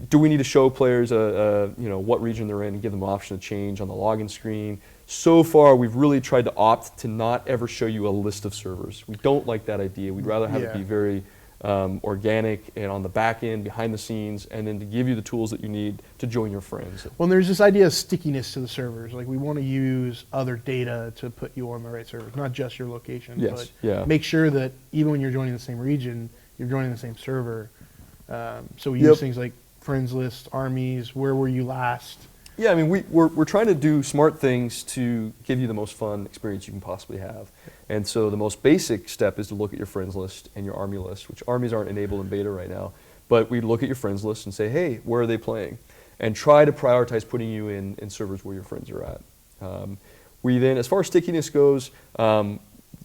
Do we need to show players what region they're in and give them an option to change on the login screen? So far, we've really tried to opt to not ever show you a list of servers. We don't like that idea. We'd rather have it be very organic and on the back end, behind the scenes, and then to give you the tools that you need to join your friends. Well, there's this idea of stickiness to the servers. Like, we want to use other data to put you on the right servers, not just your location. Yes, but make sure that even when you're joining the same region, you're joining the same server. So we use things like friends list, armies, where were you last? Yeah, I mean, we're trying to do smart things to give you the most fun experience you can possibly have. And so the most basic step is to look at your friends list and your army list, which armies aren't enabled in beta right now. But we look at your friends list and say, hey, where are they playing? And try to prioritize putting you in servers where your friends are at. We then, as far as stickiness goes,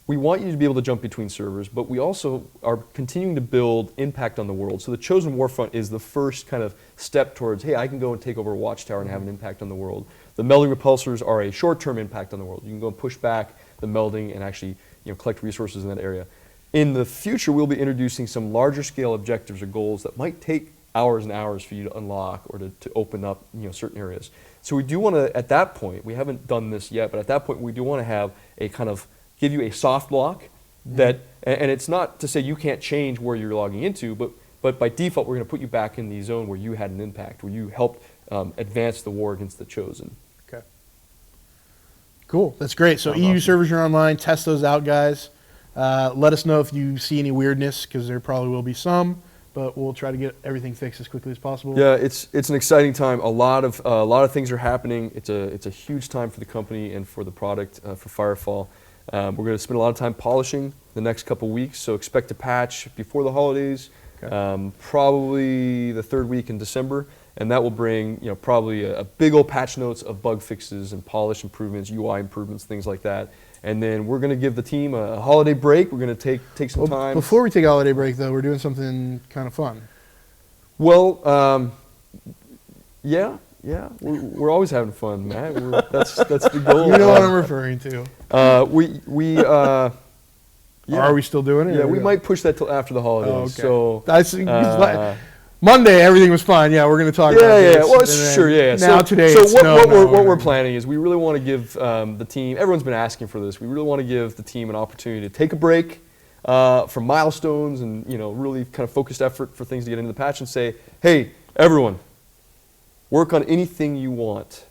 we want you to be able to jump between servers, but we also are continuing to build impact on the world. So the Chosen Warfront is the first kind of step towards, hey, I can go and take over a watchtower and have an impact on the world. The melding repulsors are a short-term impact on the world. You can go and push back the melding and actually collect resources in that area. In the future, we'll be introducing some larger scale objectives or goals that might take hours and hours for you to unlock or to open up certain areas. So we do want to, at that point, we haven't done this yet, but at that point we do want to have a kind of give you a soft lock that, and it's not to say you can't change where you're logging into, but by default we're going to put you back in the zone where you had an impact, where you helped advance the war against the Chosen. Okay. Cool. That's great. So EU servers are online. Test those out, guys. Let us know if you see any weirdness, because there probably will be some, but we'll try to get everything fixed as quickly as possible. Yeah, it's an exciting time. A lot of things are happening. It's a huge time for the company and for the product for Firefall. We're going to spend a lot of time polishing the next couple weeks, so expect a patch before the holidays, probably the third week in December, and that will bring probably a big old patch notes of bug fixes and polish improvements, UI improvements, things like that. And then we're going to give the team a holiday break. We're going to take some time. Before we take a holiday break, though, we're doing something kind of fun. Well, yeah, we're always having fun, Matt. That's the goal. You know what I'm referring to. Yeah. Are we still doing it? Yeah, we might push that till after the holidays. Oh, okay. So Monday, everything was fine. Yeah, we're going to talk about this. Yeah, well, sure, yeah. Now today, what we're planning is we really want to give the team. Everyone's been asking for this. We really want to give the team an opportunity to take a break from milestones and really kind of focused effort for things to get into the patch and say, hey, everyone, work on anything you want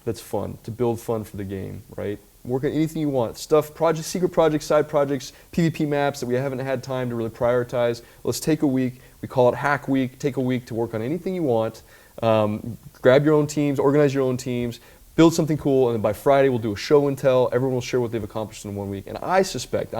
that's fun, to build fun for the game, right? Work on anything you want. Stuff, projects, secret projects, side projects, PvP maps that we haven't had time to really prioritize. Let's take a week. We call it Hack Week. Take a week to work on anything you want. Grab your own teams, organize your own teams, build something cool, and then by Friday we'll do a show and tell. Everyone will share what they've accomplished in 1 week. And I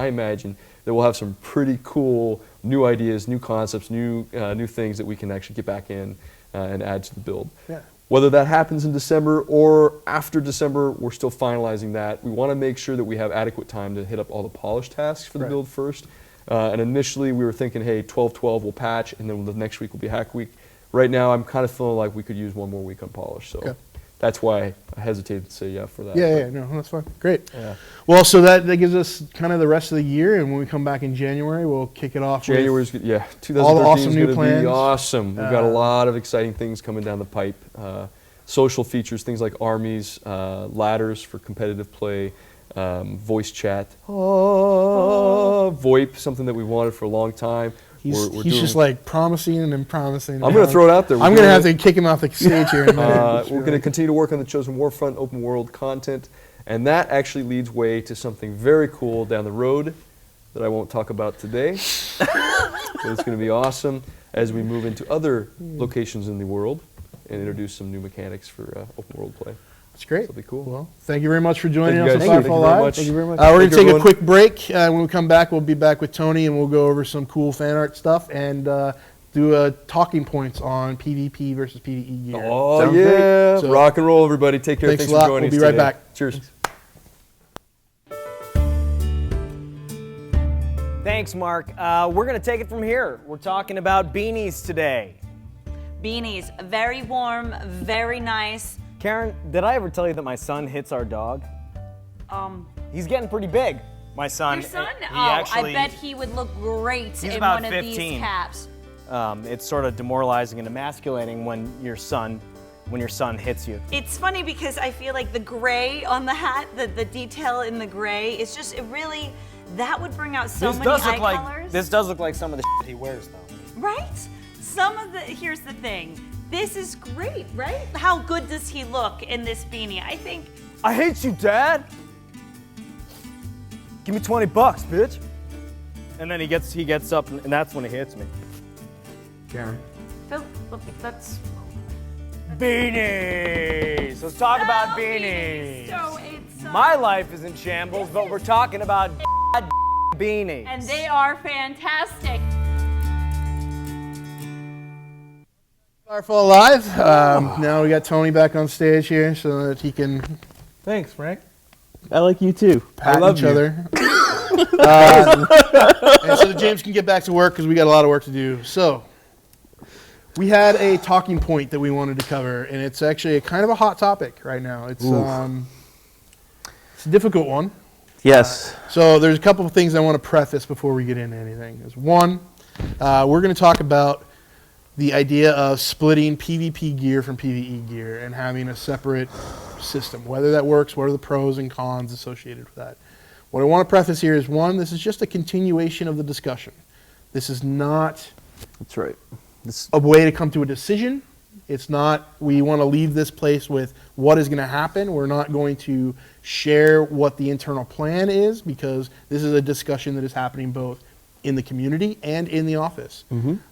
imagine that we'll have some pretty cool new ideas, new concepts, new things that we can actually get back in and add to the build. Yeah. Whether that happens in December or after December, we're still finalizing that. We want to make sure that we have adequate time to hit up all the polish tasks for the build first. And initially we were thinking, hey, 12/12 will patch, and then the next week will be Hack Week. Right now I'm kind of feeling like we could use 1 more week on polish. So that's why I hesitated to say yeah for that. No, that's fine. Great. Yeah. Well, so that gives us kind of the rest of the year, and when we come back in January, we'll kick it off. January's good. Yeah, 2013 all the awesome new is going to be plans. awesome. We've got a lot of exciting things coming down the pipe. Social features, things like armies, ladders for competitive play, voice chat, VoIP, something that we wanted for a long time. He's just like promising and promising. I'm going to throw it out there. I'm going to have to kick him off the stage here in a minute. We're going to continue to work on the Chosen Warfront open world content, and that actually leads way to something very cool down the road that I won't talk about today. But it's going to be awesome as we move into other locations in the world. introduce some new mechanics for open world play. That's great. That'll be cool. Well, thank you very much for joining Thank us you on guys. Firefall Thank you very Live. much. Thank you very much. We're going Thank to you, take a everyone. quick break. When we come back, we'll be back with Tony, and we'll go over some cool fan art stuff and do talking points on PvP versus PvE gear. Oh, Sounds yeah. great? So, Rock and roll, everybody. Take care. thanks Thanks a for lot. joining We'll us be right today. back. Cheers. Thanks, Mark. We're going to take it from here. We're talking about beanies today. Beanies, very warm, very nice. Karen, did I ever tell you that my son hits our dog? He's getting pretty big. My son. Your son? He Oh, actually, I bet he would look great He's in about one of 15. these caps. It's sort of demoralizing and emasculating when your son hits you. It's funny because I feel like the gray on the hat, the detail in the gray, is just, it really, that would bring out so many eye colors. This does look like some of the shit he wears, though. Right? Here's the thing. This is great, right? How good does he look in this beanie? I think, I hate you, Dad. Give me $20, bitch. And then he gets up, and that's when he hits me. Karen. Phil, that's Beanies. Let's talk about beanies. So it's My life is in shambles, but we're talking about beanies. and they are fantastic. Firefall Live. Now we got Tony back on stage here so that he can Thanks, Frank. I like you too. pat love each you. other. And so that James can get back to work because we got a lot of work to do. So we had a talking point that we wanted to cover, and it's actually a kind of a hot topic right now. It's a difficult one. Yes. So there's a couple of things I want to preface before we get into anything. There's one, we're going to talk about the idea of splitting PvP gear from PvE gear and having a separate system. Whether that works, what are the pros and cons associated with that? What I want to preface here is, one, this is just a continuation of the discussion. This is not That's right. a way to come to a decision. It's not, we want to leave this place with what is going to happen. We're not going to share what the internal plan is, because this is a discussion that is happening both in the community and in the office.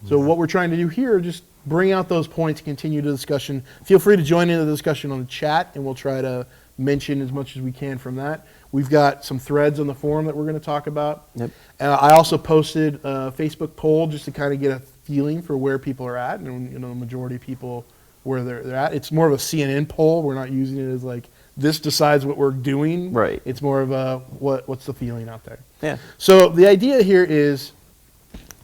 So what we're trying to do here is just bring out those points, continue the discussion. Feel free to join in the discussion on the chat, and we'll try to mention as much as we can from that. We've got some threads on the forum that we're going to talk about. Yep. I also posted a Facebook poll just to kind of get a feeling for where people are at, and the majority of people where they're at. It's more of a CNN poll. We're not using it as like this decides what we're doing. Right. It's more of a what's the feeling out there. Yeah. So the idea here is,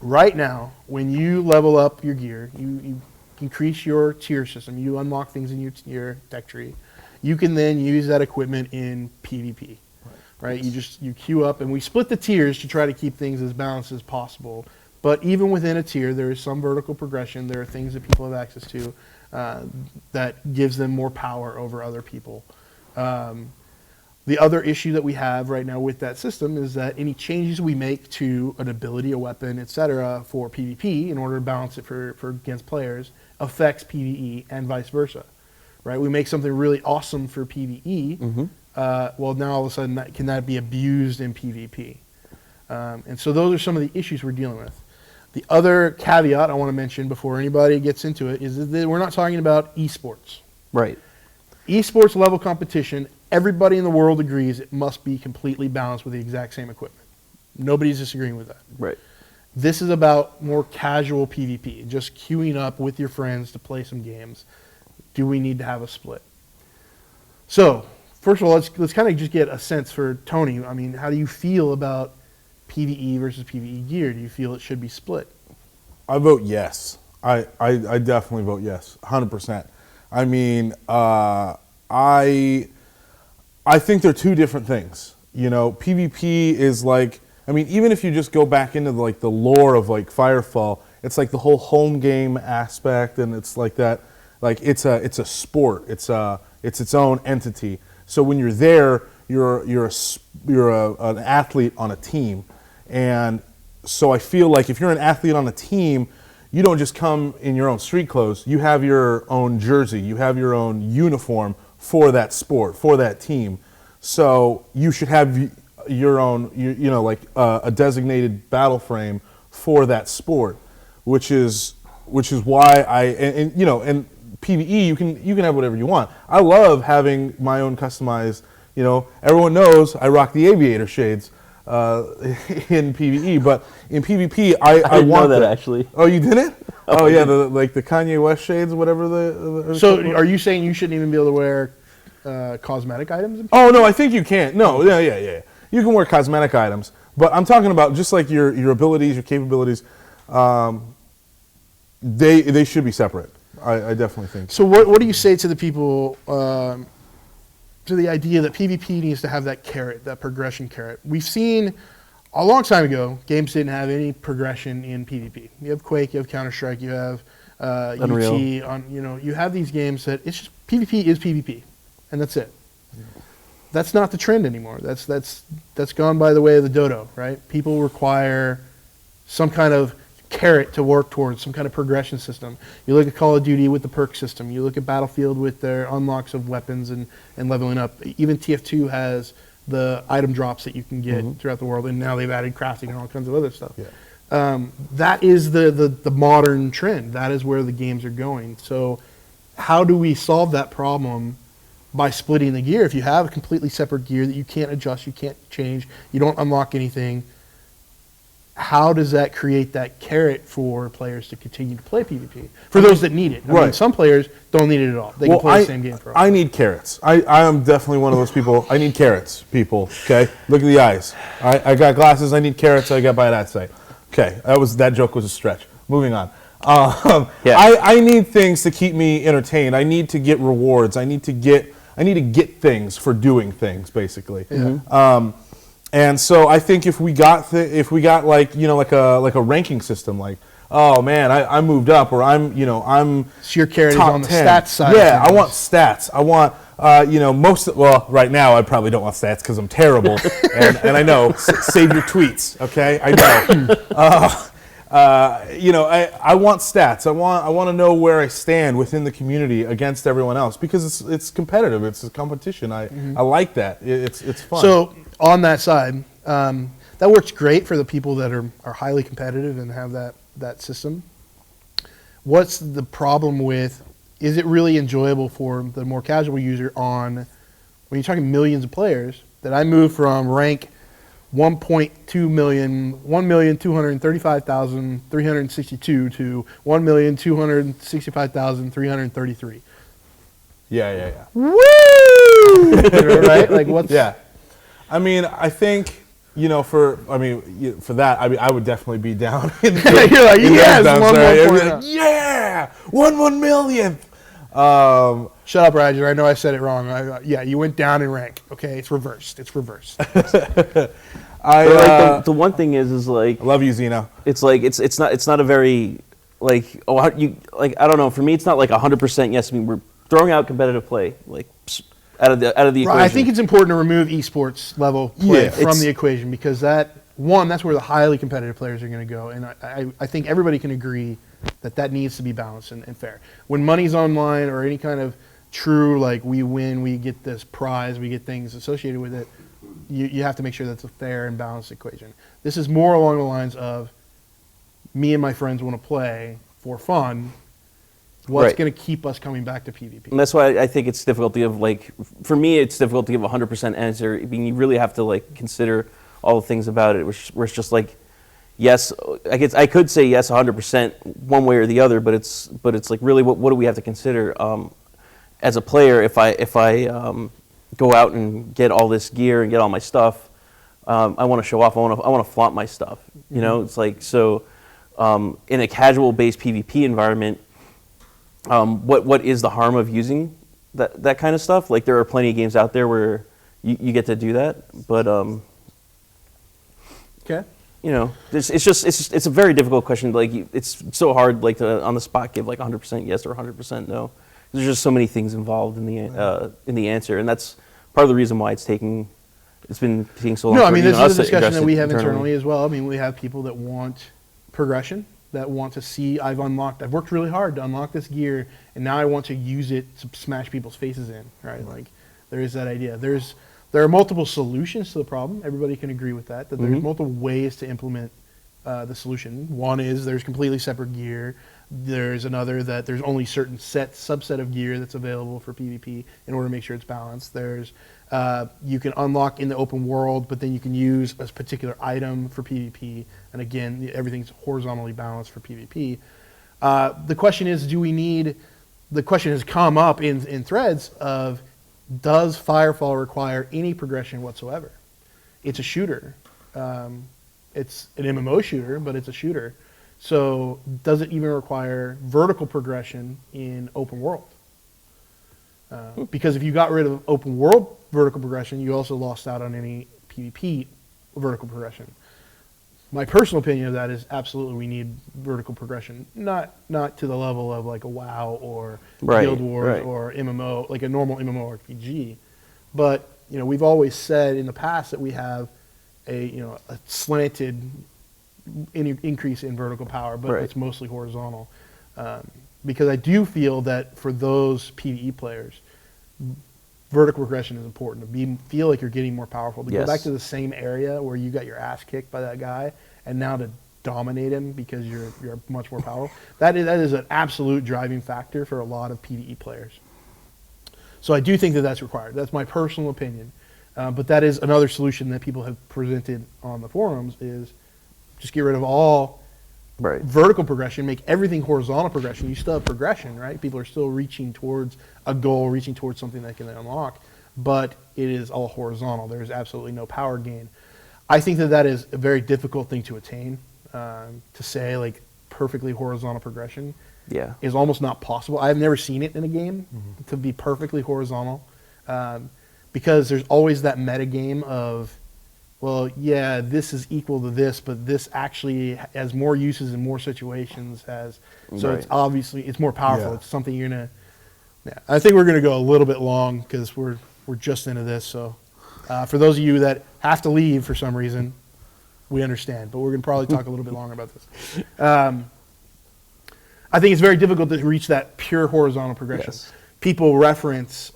right now, when you level up your gear, you increase your tier system, you unlock things in your tech tree, you can then use that equipment in PvP. Right? You queue up, and we split the tiers to try to keep things as balanced as possible. But even within a tier, there is some vertical progression. There are things that people have access to that gives them more power over other people. The other issue that we have right now with that system is that any changes we make to an ability, a weapon, etc., for PvP in order to balance it for against players affects PvE and vice versa. Right? We make something really awesome for PvE. Well, now all of a sudden, can that be abused in PvP? And so those are some of the issues we're dealing with. The other caveat I want to mention before anybody gets into it is that we're not talking about esports. Right. Esports level competition, everybody in the world agrees it must be completely balanced with the exact same equipment. Nobody's disagreeing with that. Right. This is about more casual PvP, just queuing up with your friends to play some games. Do we need to have a split? So, first of all, let's kind of just get a sense for Tony. I mean, how do you feel about PvE versus PvE gear? Do you feel it should be split? I vote yes. I definitely vote yes, 100%. I mean, I think they're two different things. You know, PvP is like, I mean, even if you just go back into like the lore of like Firefall, it's like the whole home game aspect, and it's like that. Like it's a sport. It's its own entity. So when you're there, you're an athlete on a team, and so I feel like if you're an athlete on a team, you don't just come in your own street clothes. You have your own jersey. You have your own uniform for that sport, for that team. So you should have your own, like a designated battle frame for that sport, which is why and PvE, you can have whatever you want. I love having my own customized. Everyone knows I rock the aviator shades in PvE, but in PvP, I didn't want know that actually. Oh, you didn't? Oh yeah, the Kanye West shades, whatever the. So, are you saying you shouldn't even be able to wear cosmetic items? In PvP? Oh no, I think you can. No, yeah. You can wear cosmetic items, but I'm talking about just like your abilities, your capabilities. They should be separate. I definitely think. So what do you say to the people, to the idea that PvP needs to have that carrot, that progression carrot? We've seen a long time ago, games didn't have any progression in PvP. You have Quake, you have Counter-Strike, you have Unreal. UT, you have these games that it's just PvP is PvP, and that's it. That's not the trend anymore. That's gone by the way of the dodo, right? People require some kind of carrot to work towards, some kind of progression system. You look at Call of Duty with the perk system. You look at Battlefield with their unlocks of weapons and leveling up. Even TF2 has the item drops that you can get throughout the world, and now they've added crafting and all kinds of other stuff. Yeah. That is the modern trend. That is where the games are going. So how do we solve that problem by splitting the gear? If you have a completely separate gear that you can't adjust, you can't change, you don't unlock anything, how does that create that carrot for players to continue to play PvP? For those that need it. I mean, some players don't need it at all. They can play the same game for all. I need carrots. I am definitely one of those people. I need carrots, people. Okay? Look at the eyes. I got glasses. I need carrots. I got by that site. Okay. That joke was a stretch. Moving on. I need things to keep me entertained. I need to get rewards. I need to get things for doing things, basically. Yeah. And so I think if we got like a ranking system, like, oh man, I moved up, or I'm so your carrot is on the 10. stats side. Yeah, I want stats. I want right now I probably don't want stats because I'm terrible, and I know. Save your tweets, okay? I know. I want stats. I want to know where I stand within the community against everyone else, because it's competitive. It's a competition. I like that. It's fun. So on that side, that works great for the people that are highly competitive and have that system. What's the problem with? Is it really enjoyable for the more casual user when you're talking millions of players, that I move from rank 1.2 million, 1,235,362 to 1,265,333? Yeah. Woo! Right? Like what's? Yeah. I mean, I think for that, I would definitely be down. You're like, yes, 1 millionth. Shut up, Roger. I know I said it wrong. You went down in rank. Okay, it's reversed. The one thing is like, I love you, Zeno. It's like it's not a very I don't know. For me, it's not like 100% yes. I mean, we're throwing out competitive play out of the equation. Right, I think it's important to remove esports level play from the equation, because that's where the highly competitive players are going to go, and I think everybody can agree that needs to be balanced and fair. When money's online, or any kind of true, like, we win, we get this prize, we get things associated with it, you have to make sure that's a fair and balanced equation. This is more along the lines of me and my friends want to play for fun. What's going to keep us coming back to PvP? And that's why I think it's difficult to give, for me, it's difficult to give a 100% answer. I mean, you really have to consider all the things about it, where it's just like, yes, I could say yes 100% one way or the other, but it's like, really, what do we have to consider as a player? If I go out and get all this gear and get all my stuff, I want to show off. I want to flaunt my stuff. It's like, so in a casual-based PvP environment, what is the harm of using that kind of stuff? Like, there are plenty of games out there where you get to do that, but okay. It's a very difficult question. Like, it's so hard to on the spot give 100% yes or 100% no. There's just so many things involved in the answer, and that's part of the reason why it's been taking so long. No, I mean, this is a discussion that we have internally as well. I mean, we have people that want progression, that want to see, I've worked really hard to unlock this gear, and now I want to use it to smash people's faces in, right? Like, there is that idea. There are multiple solutions to the problem. Everybody can agree with that there's multiple ways to implement the solution. One is there's completely separate gear. There's another that there's only certain subset of gear that's available for PvP in order to make sure it's balanced. There's you can unlock in the open world, but then you can use a particular item for PvP. And again, everything's horizontally balanced for PvP. The question is, the question has come up in threads of, does Firefall require any progression whatsoever? It's a shooter. It's an MMO shooter, but it's a shooter. So does it even require vertical progression in open world? Because if you got rid of open world vertical progression, you also lost out on any PvP vertical progression. My personal opinion of that is absolutely we need vertical progression, not to the level of like a WoW or Guild Wars or MMO, like a normal MMORPG. But we've always said in the past that we have a slanted increase in vertical power, but it's mostly horizontal. Because I do feel that for those PvE players, vertical progression is important to feel like you're getting more powerful. To go back to the same area where you got your ass kicked by that guy, and now to dominate him because you're much more powerful. That is an absolute driving factor for a lot of PvE players. So I do think that that's required. That's my personal opinion. But that is another solution that people have presented on the forums is just get rid of all vertical progression, make everything horizontal progression. You still have progression, right? People are still reaching towards a goal, reaching towards something they can unlock, but it is all horizontal. There's absolutely no power gain. I think that is a very difficult thing to attain. To say like perfectly horizontal progression is almost not possible. I've never seen it in a game to be perfectly horizontal because there's always that meta game of, well, yeah, this is equal to this, but this actually has more uses in more situations. It's obviously it's more powerful. It's something you're gonna. Yeah, I think we're gonna go a little bit long because we're just into this. So for those of you that have to leave for some reason, we understand. But we're gonna probably talk a little bit longer about this. I think it's very difficult to reach that pure horizontal progression. Yes. People reference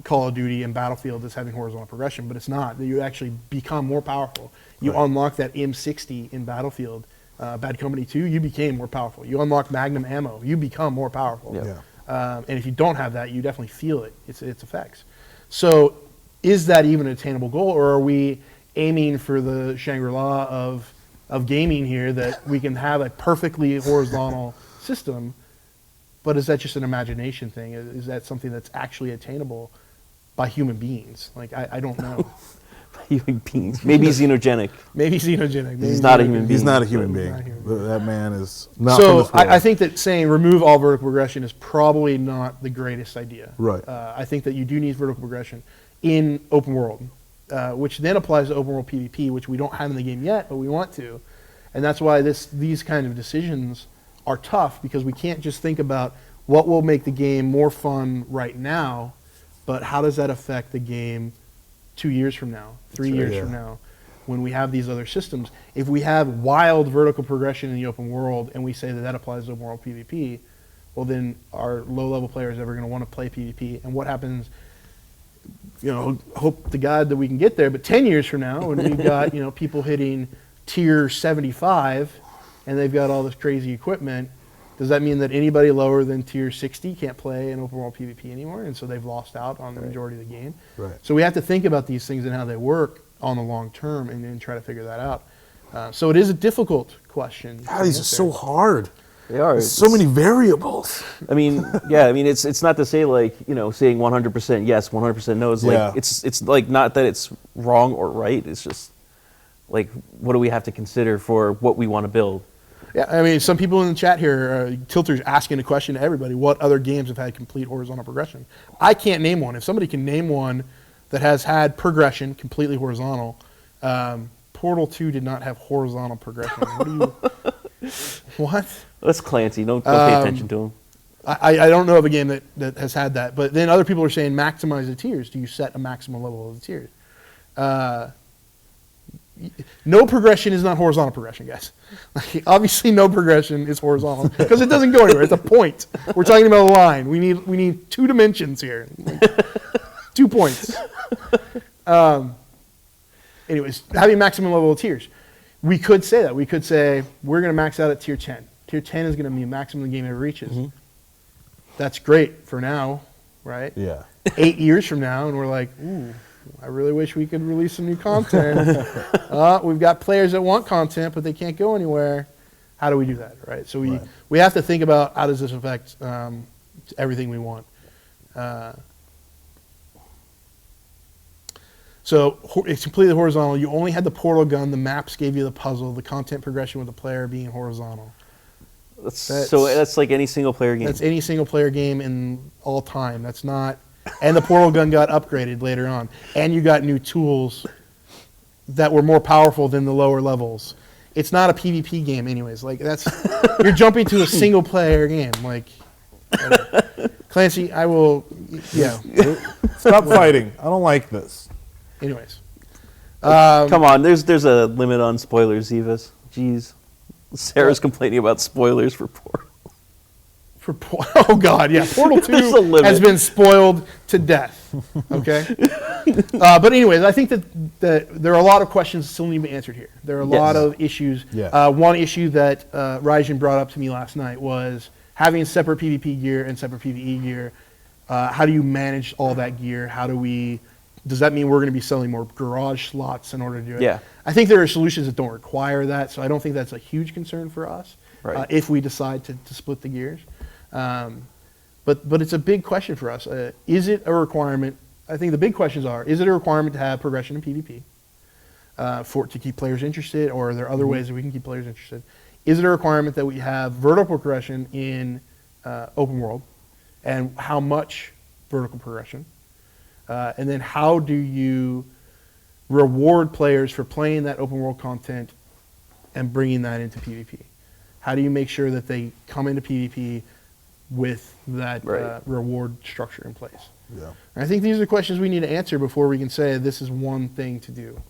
Call of Duty and Battlefield as having horizontal progression, but it's not. You actually become more powerful. You unlock that M60 in Battlefield, Bad Company 2, you became more powerful. You unlock Magnum ammo, you become more powerful. And if you don't have that, you definitely feel its effects. So is that even an attainable goal, or are we aiming for the Shangri-La of gaming here, that we can have a perfectly horizontal system? But is that just an imagination thing? Is that something that's actually attainable by human beings? Like, I don't know. Human beings. Maybe xenogenic. Maybe xenogenic. Maybe he's not a human being. He's not a human being. That man is not from this world. I think that saying remove all vertical progression is probably not the greatest idea. Right. I think that you do need vertical progression in open world, which then applies to open world PvP, which we don't have in the game yet, but we want to. And that's why these kind of decisions are tough, because we can't just think about what will make the game more fun right now, but how does that affect the game 2 years from now, 3 years from now, when we have these other systems? If we have wild vertical progression in the open world and we say that applies to open world PvP, well then are low-level players ever going to want to play PvP? And what happens, hope to God that we can get there, but 10 years from now when we've got people hitting tier 75 and they've got all this crazy equipment, does that mean that anybody lower than tier 60 can't play in open world PvP anymore, and so they've lost out on the majority of the game? Right. So we have to think about these things and how they work on the long term, and then try to figure that out. So it is a difficult question. God, these are so hard. They are. There's so many variables. I mean, it's not to say like saying 100% yes, 100% no. It's like it's like not that it's wrong or right. It's just like, what do we have to consider for what we want to build? Yeah, I mean, some people in the chat here, Tilter's asking a question to everybody: what other games have had complete horizontal progression? I can't name one. If somebody can name one that has had progression completely horizontal, Portal 2 did not have horizontal progression. What? That's Clancy. Don't pay attention to him. I don't know of a game that has had that. But then other people are saying maximize the tiers. Do you set a maximum level of the tiers? No progression is not horizontal progression, guys. Obviously, no progression is horizontal because it doesn't go anywhere. It's a point. We're talking about a line. We need 2 dimensions here. 2 points. Anyways, having maximum level of tiers. We could say that. We could say we're going to max out at tier 10. Tier 10 is going to be maximum the game ever reaches. That's great for now, right? Yeah. 8 years from now, and we're like, ooh, I really wish we could release some new content. We've got players that want content, but they can't go anywhere. How do we do that, right? So we have to think about how does this affect everything we want. So it's completely horizontal. You only had the portal gun. The maps gave you the puzzle. The content progression with the player being horizontal. That's like any single player game. That's any single player game in all time. That's not. And the portal gun got upgraded later on, and you got new tools that were more powerful than the lower levels. It's not a PvP game, anyways. Like that's you're jumping to a single player game. Like Clancy, I will. Yeah. Stop fighting. I don't like this. Anyways. Come on, there's a limit on spoilers, Evas. Jeez. Sarah's complaining about spoilers for Portal. Oh God, yeah, Portal 2 There's a limit. has been spoiled to death. Okay, but anyways, I think that there are a lot of questions that still need to be answered here. There are a lot of issues. Yeah. One issue that Raijin brought up to me last night was having separate PvP gear and separate PvE gear. How do you manage all that gear? Does that mean we're going to be selling more garage slots in order to do it? Yeah. I think there are solutions that don't require that, so I don't think that's a huge concern for us if we decide to split the gears. But it's a big question for us. Is it a requirement? I think the big questions are, is it a requirement to have progression in PvP to keep players interested, or are there other ways that we can keep players interested? Is it a requirement that we have vertical progression in open world, and how much vertical progression? And then how do you reward players for playing that open world content and bringing that into PvP? How do you make sure that they come into PvP with that reward structure in place? Yeah. And I think these are the questions we need to answer before we can say this is one thing to do.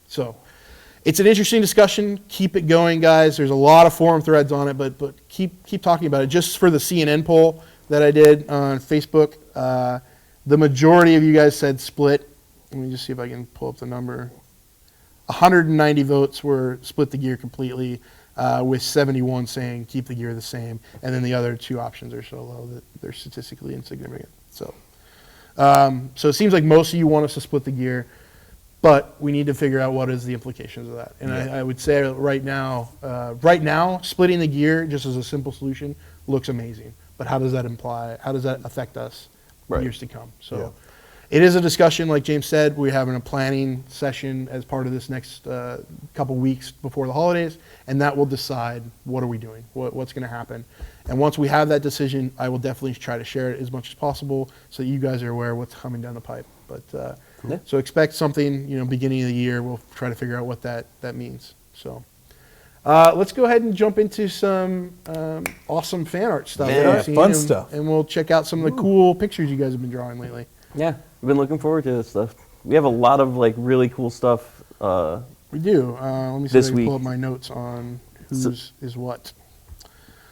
So it's an interesting discussion. Keep it going, guys. There's a lot of forum threads on it, but keep talking about it. Just for the CNN poll that I did on Facebook, the majority of you guys said split. Let me just see if I can pull up the number. 190 votes were split the gear completely, with 71 saying keep the gear the same, and then the other two options are so low that they're statistically insignificant. So it seems like most of you want us to split the gear, but we need to figure out what is the implications of that. And I would say right now, splitting the gear just as a simple solution looks amazing. But how does that affect us years to come? So it is a discussion, like James said. We're having a planning session as part of this next couple weeks before the holidays, and that will decide what are we doing, what's going to happen. And once we have that decision, I will definitely try to share it as much as possible so that you guys are aware of what's coming down the pipe. But so expect something, beginning of the year. We'll try to figure out what that means. So let's go ahead and jump into some awesome fan art stuff. Fun stuff. And we'll check out some of the cool pictures you guys have been drawing lately. Yeah, we've been looking forward to this stuff. We have a lot of really cool stuff. We do. Let me see if I can pull up my notes on whose is what.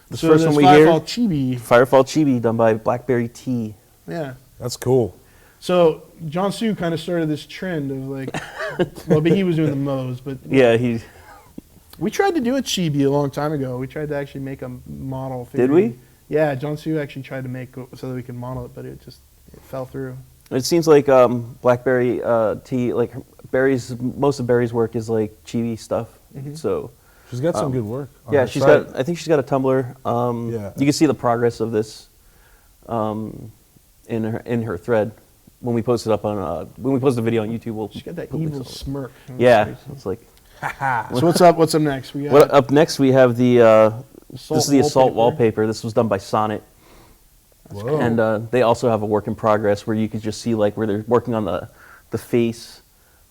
The first one we hear, Firefall Chibi. Firefall Chibi, done by Blackberry T. Yeah. That's cool. So John Su kind of started this trend of but he was doing the most, but yeah, we tried to do a chibi a long time ago. We tried to actually make a model. Did we? Yeah, John Su actually tried to make so that we could model it, but it fell through. It seems like Blackberry T, most of Barry's work is chibi stuff. Mm-hmm. So she's got some good work. Yeah, I think she's got a Tumblr. You can see the progress of this in her thread. When we post it up on when we post the video on YouTube, she's got that evil smirk. Yeah, it's like. So what's up? What's up next? Up next we have the this is the Assault wallpaper. This was done by Sonnet. Whoa. And they also have a work in progress where you could just see where they're working on the face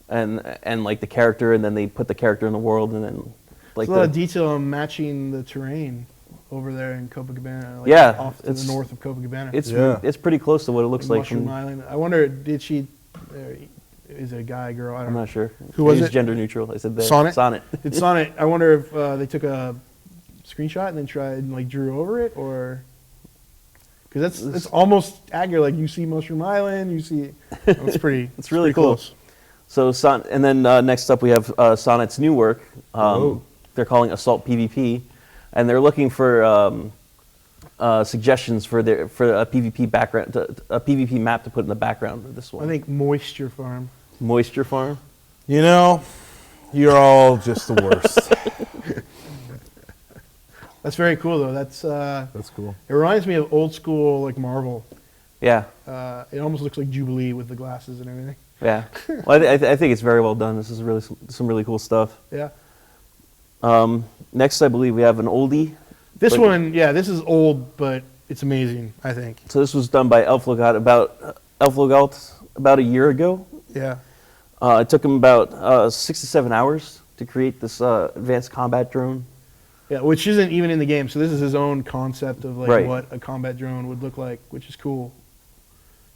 and the character, and then they put the character in the world, and then there's a lot of detail on matching the terrain over there in Copacabana. Off to the north of Copacabana. It's pretty close to what it looks like. Mushroom Island. I wonder, did she? Is it a guy, girl? I'm not sure. Who was it? Gender neutral. I said Sonnet. Sonnet. It's Sonnet. I wonder if they took a screenshot and then tried and drew over it, or because it's almost accurate. You see Mushroom Island. You see. It's pretty. It's really cool. Close. So and then next up we have Sonnet's new work. They're calling Assault PvP. and they're looking for suggestions for a PvP background, a PvP map to put in the background of this one. I think Moisture Farm. Moisture Farm. You know, you're all just the worst. That's very cool, though. That's cool. It reminds me of old school, like Marvel. Yeah. It almost looks like Jubilee with the glasses and everything. Yeah. Well, I think it's very well done. This is really some really cool stuff. Yeah. Next, I believe we have an oldie. This one, yeah, this is old, but it's amazing, I think. So this was done by Elflogout about a year ago. Yeah. It took him about 6 to 7 hours to create this advanced combat drone. Yeah, which isn't even in the game. So this is his own concept of like Right. what a combat drone would look like, which is cool.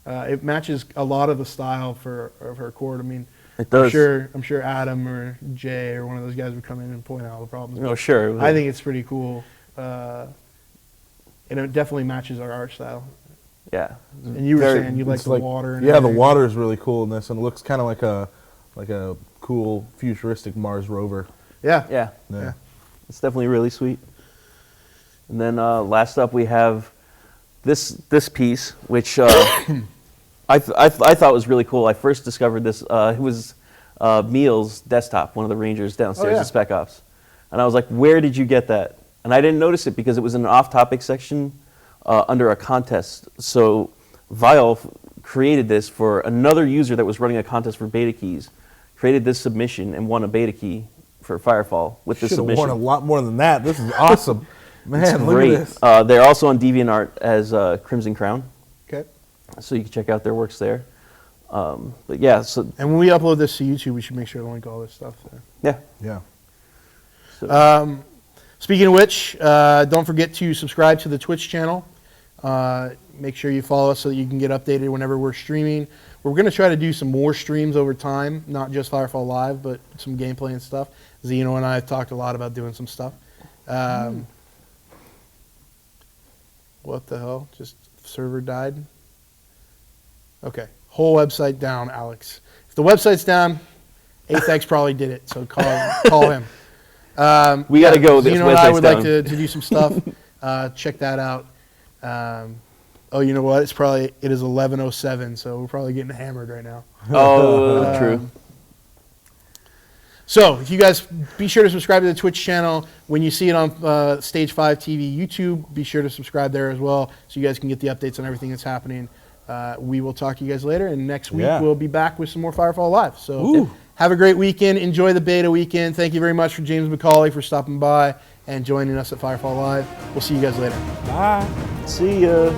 It matches a lot of the style of her cord. I mean, It does. I'm sure Adam or Jay or one of those guys would come in and point out all the problems. Oh, sure. I think it's pretty cool. And it definitely matches our art style. Yeah. And you were Very- saying you like It's the water. And yeah, the everything. water is really cool in this, and it looks kind of like a cool futuristic Mars rover. Yeah. Yeah. Yeah. It's definitely really sweet. And then last up we have this piece, which I thought was really cool. I first discovered this. It was Meal's desktop, one of the Rangers downstairs yeah. at Spec Ops. And I was like, where did you get that? And I didn't notice it because it was in an off-topic section under a contest. So Vial created this for another user that was running a contest for beta keys, created this submission and won a beta key for Firefall with this Should have submission. won a lot more than that. This is awesome. Man, It's look great. at this. They're also on DeviantArt as Crimson Crown, Okay. so you can check out their works there. But yeah, so And when we upload this to YouTube, we should make sure to link all this stuff there. yeah. Yeah. So, Speaking of which, don't forget to subscribe to the Twitch channel. Make sure you follow us so that you can get updated whenever we're streaming. We're going to try to do some more streams over time, not just Firefall Live, but some gameplay and stuff. Zeno and I have talked a lot about doing some stuff. What the hell? Just server died? Okay. Whole website down, Alex. If the website's down, Apex probably did it, so call him. We gotta go. This Zeno and I website's would like down. to do some stuff. Check that out. Oh, you know what? It is 11:07, so we're probably getting hammered right now. Oh, true. So, if you guys be sure to subscribe to the Twitch channel. When you see it on Stage 5 TV YouTube, be sure to subscribe there as well so you guys can get the updates on everything that's happening. We will talk to you guys later, and next week Yeah. we'll be back with some more Firefall Live. So, Ooh. have a great weekend. Enjoy the beta weekend. Thank you very much for James McCauley for stopping by and joining us at Firefall Live. We'll see you guys later. Bye. See ya.